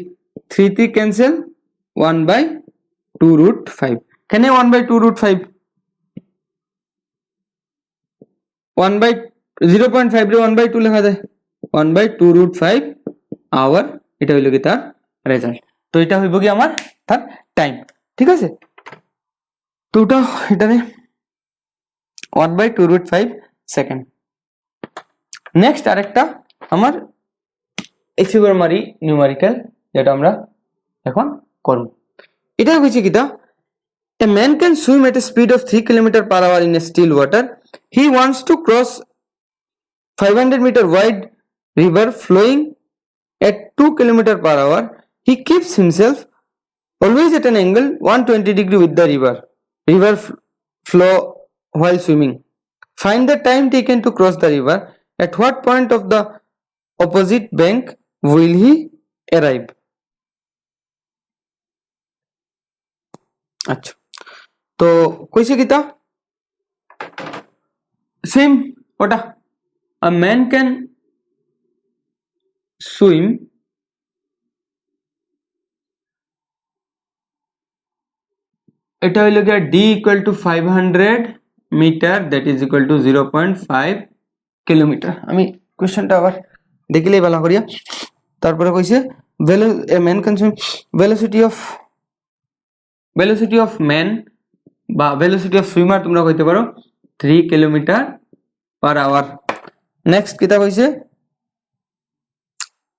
3 তে ক্যান্সেল 1/2√5, কেন 1/2√5 0.5 রে 1/2 লেখা যায় 1/2√5 আওয়ার। এটা হইল কি তার রেজাল্ট। তো এটা হইব কি আমার তার টাইম, ঠিক আছে। তো ওটা এটারে 1/2√5 সেকেন্ড। নেক্সট আরেকটা আমার এক্সিগরমারি নিউমেরিক্যাল যেটা আমরা এখন করব। এটা হইছে কিটা a man can swim at a speed of 3 km/h in a still water. He wants to cross 500 meter wide river flowing at 2 km/h. He keeps himself always at an angle 120 degree with the river flow while swimming. Find the time taken to cross the river. At what point of the opposite bank will he arrive? আচ্ছা তো কইছে কিতা same ওটা a man can swim এটা হইল গিয়া d equal to 500 metre that is equal to 0.5 kilometre. আমি কোশ্চেনটা আবার দেখিলেই ভালো করিয়া। তারপরে কইছে a man can swim velocity of velocity of man বা ভেলোসিটি অফ সুইমার তোমরা কইতে পারো 3 কিলোমিটার পার আওয়ার। নেক্সট কিতা কইছে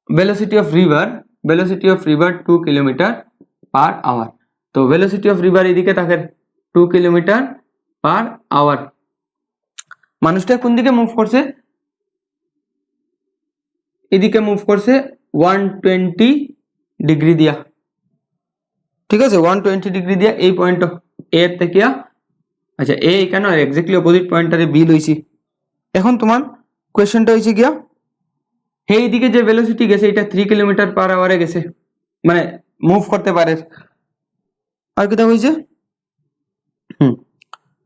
velocity of river 2 kilometre per hour. তো ভেলোসিটি অফ রিভার এদিকে থাকে 2 কিলোমিটার পার আওয়ার। মানুষটা কোন দিকে মুভ করছে, এদিকে মুভ করছে 120 ডিগ্রি দিয়া, ঠিক আছে 120 ডিগ্রি দিয়া এই পয়েন্ট এ থেকে, আচ্ছা এ কেন এক্স্যাক্টলি অপোজিট পয়েন্টটারে বি লইছি। এখন তোমার কোয়েশ্চনটা হইছে গিয়া এই দিকে যে ভেলোসিটি গেছে এটা 3 কিলোমিটার পার আওয়ারে গেছে, মানে মুভ করতে পারে। আর কিটা হইছে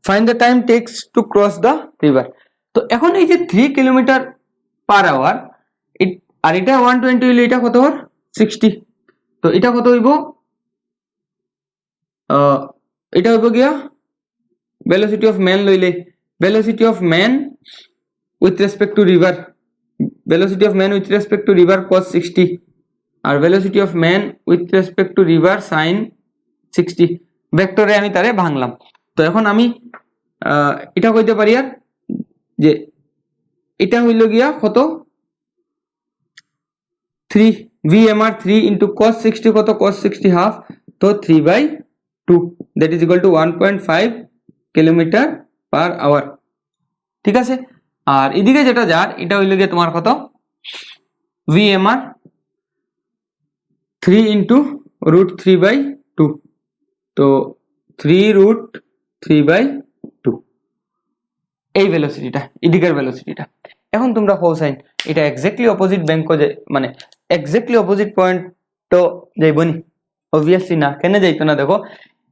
find the time takes to cross the river. তো এখন এই যে 3 কিলোমিটার পার আওয়ার আর এটা 120 হইলে এটা কত হর 60, তো এটা কত হইব, এটা হইব গিয়া ভেলোসিটি অফ ম্যান লইলে velocity of man with respect to river, velocity of man with respect to river cos 60 আর velocity of man with respect to river sin 60, ভেক্টরে আমি তারে ভাঙলাম। তো এখন আমি এটা কইতে পারি আর যে এটা হইল গিয়া কত 3 VMR 3 into cos 60 কত cos 60 হাফ, তো 3/2 that is equal to 1.5 kilometre per hour, ঠিক আছে। আর এদিকে যেটা যার এটা হইল গিয়ে তোমার কত VMR 3 into √3/2, তো 3√3/2 এই ভেলোসিটিটা এদিকের ভেলোসিটিটা। এখন তোমরা কোসাইন এটা এক্স্যাক্টলি অপোজিট ব্যাংক যে মানে এক্স্যাক্টলি অপোজিট পয়েন্ট তো যাইবনি, অবভিয়াসলি না, কেন যাইতো না, দেখো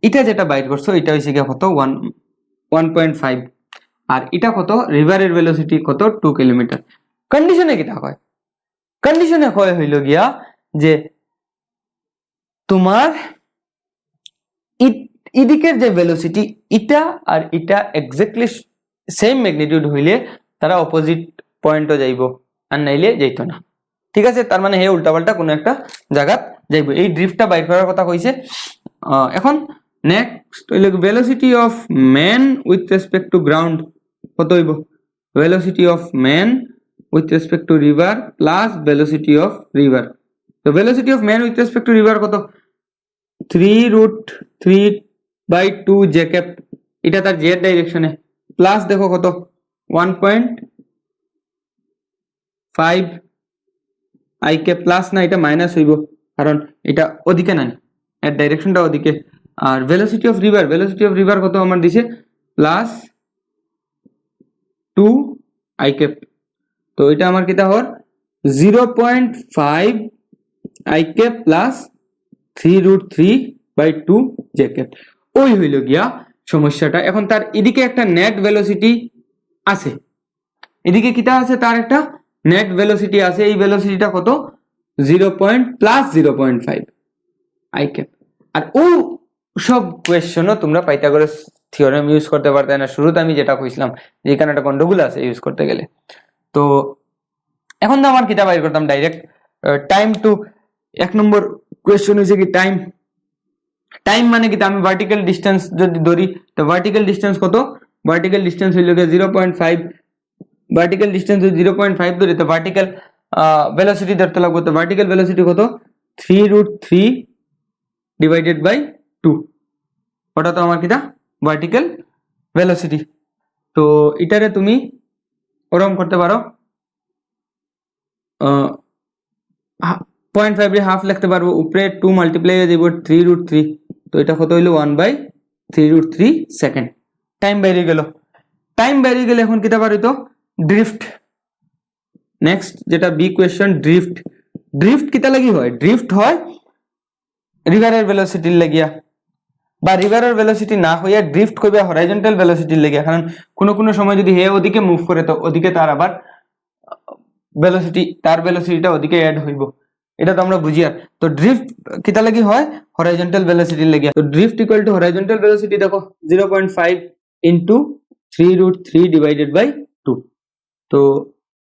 এটা যেটা বাইর করছো এটা হইছে গিয়া কত 1.5 আর এটা কত রিভারের ভেলোসিটি কত 2 কিলোমিটার। কন্ডিশনে কিটা হয়, কন্ডিশনে হয় হইল গিয়া যে তোমার এদিকের যে ভেলোসিটি এটা আর এটা এক্স্যাক্টলি সেম ম্যাগনিটিউড হইলে তারা অপোজিট পয়েন্টও যাইব আর নাইলে যাইতো না, ঠিক আছে। তার মানে হে উল্টাপাল্টা কোনো একটা জায়গা যাইব, এই ড্রিফটটা বাইর করার কথা কইছে। এখন নেক্সট হইল velocity of man with respect to ground কত হইব, velocity of man with respect to river plus velocity of river. তো velocity of man with respect to river কত 3√3/2 j cap, এটা তার জেড ডাইরেকশনে, প্লাস দেখো কত 1.5 i cap, প্লাস না এটা মাইনাস হইব কারণ এটা ওদিকে না, এর ডাইরেকশনটা ওদিকে। আর ভেলোসিটি অফ রিভার কত আমার দিছে প্লাস 2 i cap, তো এটা আমার কিটা হর 0.5 i cap plus 3√3/2 j cap। ওই হইল গিয়া সমস্যাটা। এখন তার এদিকে একটা নেট ভেলোসিটি আছে, এদিকে কিটা আছে তার একটা নেট ভেলোসিটি আছে, এই ভেলোসিটিটা কত 0.5 i cap। আর ও সব কোয়েশ্চনও তোমরা পাইথাগোরাস থিওরেম ইউজ করতে পারতে না, শুরুতে আমি যেটা কইছিলাম যে এখানে একটা গন্ডগোল আছে ইউজ করতে গেলে। তো এখন তো আমার কিতা বাইর করতাম ডাইরেক্ট টাইম টু, এক নম্বর কোয়েশ্চন হইছে কি টাইম, টাইম মানে কি আমি ভার্টিক্যাল ডিসটেন্স যদি ধরি তো ভার্টিক্যাল ডিসটেন্স কত, ভার্টিক্যাল ডিসটেন্স হইল 0.5, ভার্টিক্যাল ডিসটেন্স যদি 0.5 ধরি তো ভার্টিক্যাল ভেলোসিটি ধরতে লাগবে, তো ভার্টিক্যাল ভেলোসিটি কত 3√3/2, ওটা তো আমার কিটা ভার্টিক্যাল ভেলোসিটি। তো এটারে তুমি ওরকম করতে পারো 0.5 হাফ লিখতে পারবো, উপরে 2 মাল্টিপ্লাই হয়ে যাব 3√3, তো এটা কত হইলো 1/3√3 সেকেন্ড। টাইম বাইরে গেল, টাইম বাইরে গেলে এখন কিটা পারিতো ড্রিফট। নেক্সট যেটা বি কোয়েশ্চন ড্রিফট, ড্রিফট কিটা লাগি হয়, ড্রিফট হয় রিভারের ভেলোসিটির লাগিয়া বা রিভারের ভেলোসিটি না হইয়া ড্রিফট করবে হরাইজন্টাল ভেলোসিটির লাগিয়া, কারণ কোনো সময় যদি হে ওদিকে মুভ করে তো ওদিকে তার আবার ভেলোসিটি, তার ভেলোসিটিটা ওদিকে অ্যাড হইব, এটা তো আমরা বুঝি। আর তো ড্রিফট কিটা লাগি হয় হরাইজন্টাল ভেলোসিটির লাগিয়া, তো drift equal to horizontal velocity দেখো 0.5 ইনটু 3√3/2, তো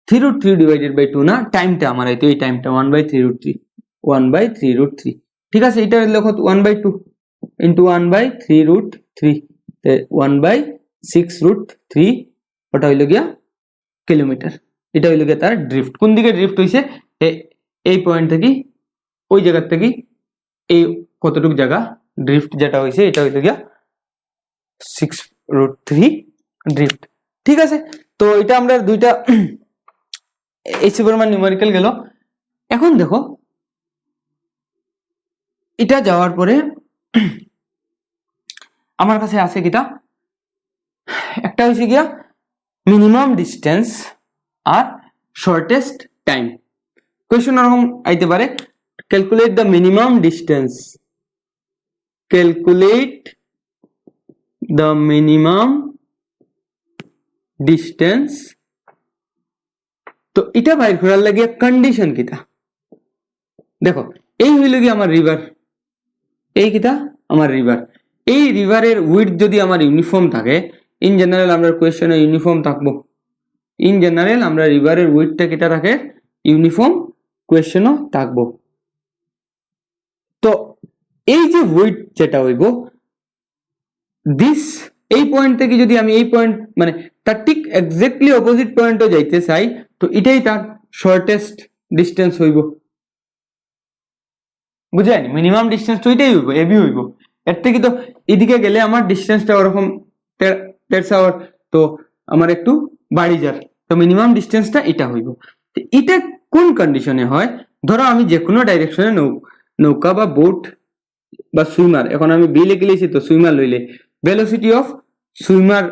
3√3/2 না, টাইমটা আমার এই তো এই টাইমটা 1/3√3, ঠিক আছে। এটা লেখো 1/2, ইন্টু 1/3√3 1/6√3 ওটা হইল গিয়া কিলোমিটার। এটা হইল গিয়া তার ড্রিফট। কোন দিকে ড্রিফট হইছে? এই পয়েন্ট থেকে ওই জায়গা থেকে এই কতটুকু জায়গা ড্রিফট যেটা হইছে এটা হইল গিয়া 6√3 ড্রিফট। ঠিক আছে, তো এটা আমরা দুইটা এইচসি পরিমাণ নিউমেরিক্যাল গেল। এখন দেখো এটা যাওয়ার পরে আমার কাছে আছে কিটা, একটা হইছে গিয়া মিনিমাম ডিস্টেন্স আর শর্টেস্ট টাইম। কোয়েশ্চন এরকম আইতে পারে, calculate the minimum distance, calculate the minimum distance. তো এটা বাইর করার লাগিয়া কন্ডিশন কিটা, দেখো এই হইল গিয়ে আমার রিভার, এই কিটা আমার রিভার। এই রিভারের উইডথ যদি আমার ইউনিফর্ম থাকে, ইন জেনারেল আমরা কোয়েশ্চনে ইউনিফর্ম থাকবো, ইন জেনারেল আমরা রিভারের উইডথটা কিটা রাখে ইউনিফর্ম, কোয়েশ্চনও থাকবো। তো এই যে উইডথ যেটা হইব দিস, এই পয়েন্ট থেকে যদি আমি এই পয়েন্ট মানে তার ঠিক এক্স্যাক্টলি অপোজিট পয়েন্টও যাইতে চাই, তো এটাই তার শর্টেস্ট ডিস্টেন্স হইব। বুঝায়নি? মিনিমাম ডিস্টেন্স তো এটাই হইব, এবি হইব। এর থেকে তো এদিকে গেলে আমার ডিস্টেন্সটা ওরকম 1.5 আওয়ার, তো আমার একটু বাড়ি যার, তো মিনিমাম ডিস্টেন্সটা এটা হইব। এটা কোন কন্ডিশনে হয়? ধরো আমি যে কোনো ডাইরেকশনে নৌকা বা বোট বা সুইমার, এখন আমি বি লিখে লিখেছি তো সুইমার লইলে ভেলোসিটি অফ সুইমার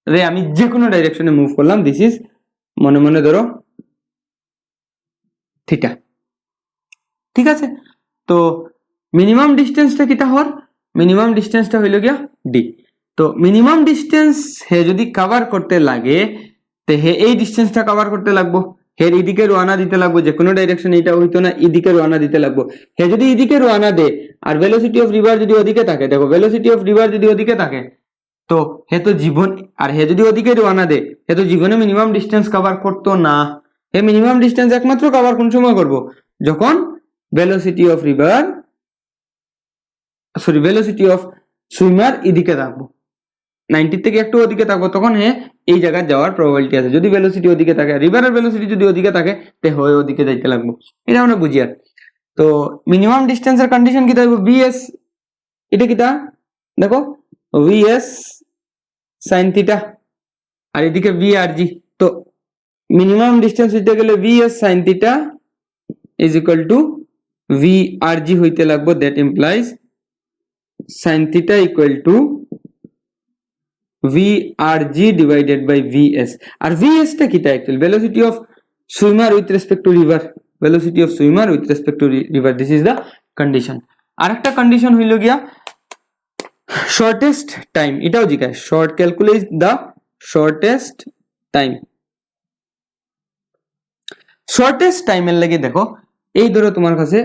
রে আমি যে কোনো ডাইরেকশনে মুভ করলাম, দিস ইজ মনে মনে ধরো থিটা। ঠিক আছে, তো মিনিমাম ডিস্টেন্সটা কিটা হওয়ার, মিনিমাম ডিস্টেন্সটা হইল গিয়া ডি। তো মিনিমাম ডিস্টেন্স হে যদি কভার করতে লাগে, তো হে এই ডিস্টেন্সটা কভার করতে লাগবো, হে এদিকে রওনা দিতে লাগবো, যে কোনো ডাইরেকশনে এটা হইতো না, এদিকে রওনা দিতে লাগবো। হে যদি এদিকে রওনা দে আর ভেলোসিটি অফ রিভার যদি ওদিকে থাকে, দেখো ভেলোসিটি অফ রিভার যদি ওদিকে থাকে, তো হে তো জীবন, আর হে যদি ওদিকে রওনা দে, হে তো জীবনে মিনিমাম ডিস্টেন্স কভার করতো না। হে মিনিমাম ডিস্টেন্স একমাত্র কভার কোন সময় করবো? যখন velocity of river, sorry velocity of swimmer এদিকে থাকবো, 90 থেকে একটু ওদিকে থাকবো, তখন হে এই জায়গায় যাওয়ার প্রবাবিলিটি আছে। যদি ভেলোসিটি ওদিকে থাকে, রিভারের ভেলোসিটি যদি ওদিকে থাকে, তে হয়ে ওদিকে যাইতে লাগবো। এটা আমরা বুঝি। আর তো মিনিমাম ডিস্টেন্সের কন্ডিশন কি থাকবে? ভিএস, এটা কিটা দেখো ভিএস সাইন থিটা, আর এদিকে ভি আর জি। তো মিনিমাম ডিস্টেন্স হইতে গেলে VS sine theta is equal to v r g হইতে লাগবো। That implies sin theta equal to VRG divided by VS. আর VS টা কিটা actually? Velocity of swimmer with respect to river. Velocity of swimmer with respect to river. This is the condition. আরেকটা condition হইল গিয়া shortest time. এটাও জিজ্ঞাসা, short calculate the shortest time. shortest time এর লাগে দেখো, এই ধরো তোমার কাছে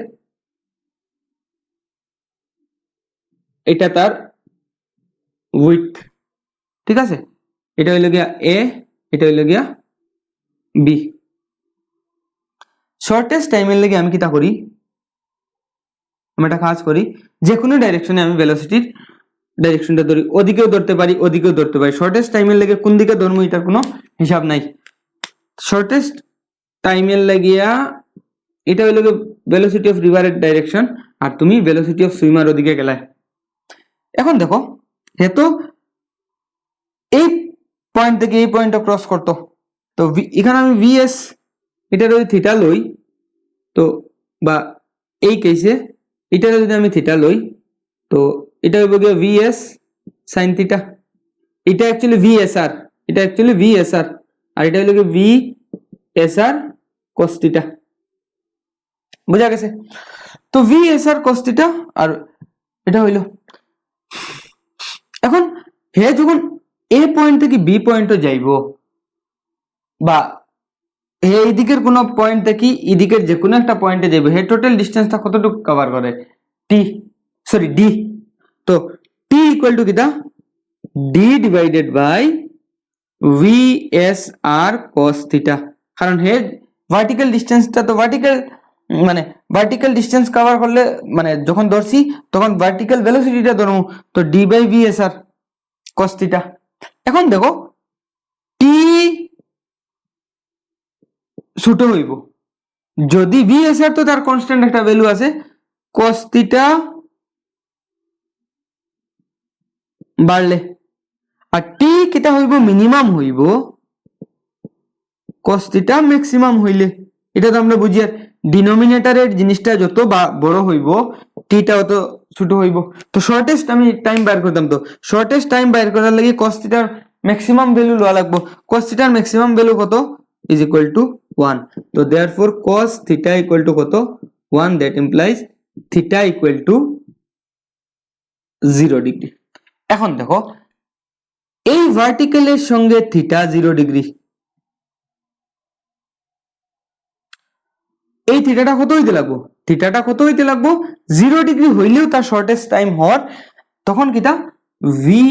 এটা তার উইথ, ঠিক আছে, এটা হইল গিয়া এ, এটা হইল গিয়া বি। শর্টেস্ট টাইমের লাগে আমি কিটা করি, আমি একটা কাজ করি, যে কোনো ডাইরেকশনে আমি ভেলোসিটির ডাইরেকশনটা ধরি, ওদিকেও ধরতে পারি ওদিকেও ধরতে পারি। শর্টেস্ট টাইমের লাগে কোন দিকে ধরবো এটার কোনো হিসাব নাই। শর্টেস্ট টাইমের লাগিয়া এটা হইল ভেলোসিটি অফ রিভারের ডাইরেকশন, আর তুমি ভেলোসিটি অফ সুইমার ওদিকে গেলায়। এখন দেখো হে তো এই পয়েন্ট থেকে এই পয়েন্টটা ক্রস করতো, তো এখানে আমি ভিএস এটা যদি থিটা লই, তো বা এই কেসে এটা যদি আমি থিটা লই, তো এটা হইব গিয়ে ভিএস সাইন থিটা। এটা অ্যাকচুয়ালি ভিএসআর, এটা অ্যাকচুয়ালি ভিএসআর, আর এটা হইল গিয়ে ভিএসআর cos থিটা। বুঝা গেছে? তো ভিএসআর cos থিটা, আর এটা হইল। এখন হে যখন এ পয়েন্ট থেকে বি পয়েন্টে যাইব, বা হে এইদিকের কোন পয়েন্ট থেকে এদিকের যে কোনো একটা পয়েন্টে যাইব, হে টোটাল ডিস্টেন্সটা কতটুকু কভার করে? ডি। তো টি ইকুয়াল টু কিটা? D divided by VSR cos theta. কারণ হে ভার্টিক্যাল ডিস্টেন্সটা তো ভার্টিক্যাল মানে ভার্টিক্যাল ডিস্টেন্স কভার করলে মানে যখন ধরছি তখন ভার্টিক্যাল ভেলোসিটিটা ধরবো, তো D by V S R cos theta. এখন দেখো টি ছোট হইব যদি ভি এস আর তো তার কনস্ট্যান্ট একটা ভ্যালু আছে, কস থিটা বাড়লে আর টি কিটা হইব মিনিমাম হইব cos থিটা ম্যাক্সিমাম হইলে। এটা তো আমরা বুঝি আর ডিনোমিনেটরের জিনিসটা যত বড় হইব টিটা তত ছোট হইব। তো শর্টেস্ট আমি টাইম বাইর করতাম, তো শর্টেস্ট টাইম বাইর করার লাগি cos থিটার ম্যাক্সিমাম ভ্যালু লওয়া লাগবো। cos থিটার ম্যাক্সিমাম ভ্যালু কত ইজ ইকুয়াল টু 1, তো therefore cos theta equal to কত 1, that implies theta equal to 0 degree. এখন দেখো এই ভার্টিক্যালের সঙ্গে থিটা 0 ডিগ্রি, এই থিটাটা কত হইতে লাগবো, থিটাটা কত হইতে লাগবো 0 ডিগ্রি হইলেও তার শর্টেস্ট টাইম হওয়ার, তখন কিটা ভি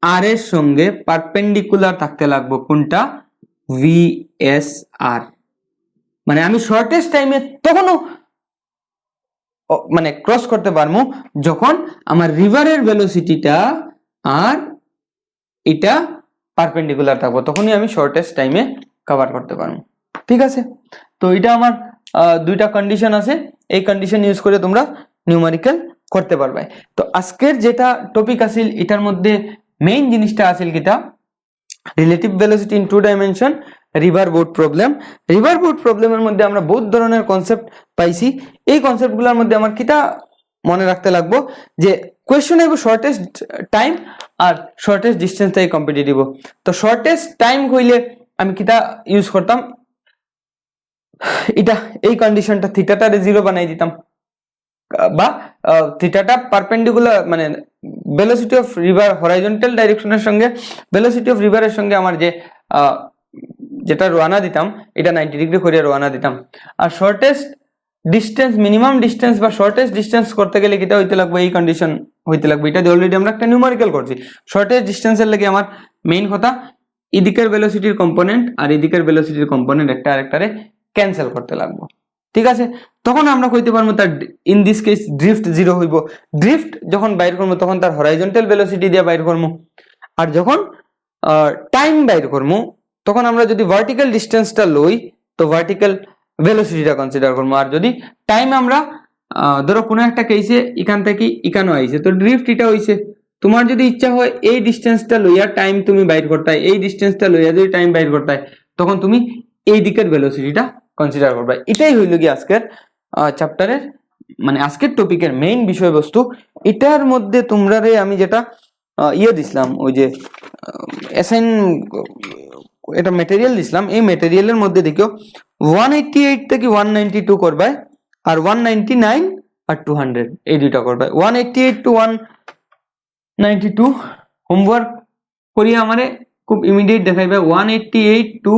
আর এর সঙ্গে পারপেন্ডিকুলার থাকতে লাগবো কোনটা ভি এস আর। মানে আমি শর্টেস্ট টাইমে তখনও মানে ক্রস করতে পারবো যখন আমার রিভারের ভেলোসিটিটা আর এটা পারপেন্ডিকুলার থাকবো, তখনই আমি শর্টেস্ট টাইমে কভার করতে পারবো। ঠিক আছে, তো এটা আমার দুইটা কন্ডিশন আছে, এই কন্ডিশন ইউজ করে তোমরা নিউমেরিক্যাল করতে পারবে। তো আজকের যেটা টপিক আছিল এটার মধ্যে মেইন জিনিসটা আছিল কিটা relative velocity in two dimension river boat problem. River boat প্রবলেমের মধ্যে আমরা বহুত ধরনের কনসেপ্ট পাইছি, এই কনসেপ্টগুলোর মধ্যে আমার কিটা মনে রাখতে লাগবো যে কোয়েশ্চন হইব শর্টেস্ট টাইম আর শর্টেস্ট ডিস্টেন্স থেকে কম্পিটিটিভ। তো শর্টেস্ট টাইম কইলে আমি কিটা ইউজ করতাম, এটা এই কন্ডিশনটা থিটাটারে 0 বানাই দিতাম, বা থিটাটা পারপেন্ডিকুলার মানে ভেলোসিটি অফ রিভার হরাইজন্টাল ডাইরেকশনের সঙ্গে ভেলোসিটি অফ রিভারের সঙ্গে আমার যে যেটা রওনা দিতাম এটা 90 ডিগ্রি করে রওনা দিতাম। আর শর্টেস্ট ডিস্টেন্স মিনিমাম ডিস্টেন্স বা শর্টেস্ট ডিস্টেন্স করতে গেলে কিটা হইতে লাগবে, এই কন্ডিশন হইতে লাগবে। এটা অলরেডি আমরা একটা নিউমেরিক্যাল করছি। শর্টেস্ট ডিস্টেন্সের লাগি আমার মেইন কথা এদিকের ভেলোসিটির কম্পোনেন্ট আর এদিকের ভেলোসিটির কম্পোনেন্ট একটা আরেকটারে ক্যান্সেল করতে লাগবো। ঠিক আছে, তখন আমরা কইতে পারবো তার ইন দিস কেস ড্রিফট 0 হইব। ড্রিফট যখন বাইর করবো তখন তার হরাইজন্টাল ভেলোসিটি দিয়ে বাইর করবো, আর যখন টাইম বাইর করবো তখন আমরা যদি ভার্টিক্যাল ডিস্টেন্সটা লই তো ভার্টিক্যাল ভেলোসিটিটা কনসিডার করবো। আর যদি টাইম আমরা ধরো কোনো একটা কেসে এখান থেকে এখানে আইছে, তো ড্রিফট এটা হইছে, তোমার যদি ইচ্ছা হয় এই ডিস্টেন্সটা লইয়া টাইম তুমি বাইর করতে হয়, এই ডিস্টেন্সটা লইয়া যদি টাইম বাইর করতে হয়, তখন তুমি এই দিকের ভেলোসিটিটা কনসিডার করবে। এটাই হইল কি আজকের চ্যাপ্টারের মানে আজকের টপিকের মেইন বিষয়বস্তু। এটার মধ্যে তোমরা আমি যেটা দিছিলাম ওই যে অ্যাসাইন এটা ম্যাটেরিয়াল দিছিলাম, এই ম্যাটেরিয়ালের মধ্যে দেখো 188 থেকে 192 করবে, আর 199 আর 200 এই দুইটা করবে। 188 টু 192 হোমওয়ার্ক করিয়া আমারে খুব ইমিডিয়েট দেখাইবে 188 টু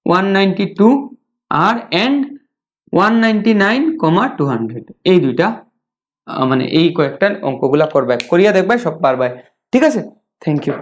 192 আর এন্ড 199, 200 এই দুইটা মানে এই কয়েকটা অঙ্কগুলা করবে, করিয়া দেখবে সব পারবে। ঠিক আছে, থ্যাংক ইউ।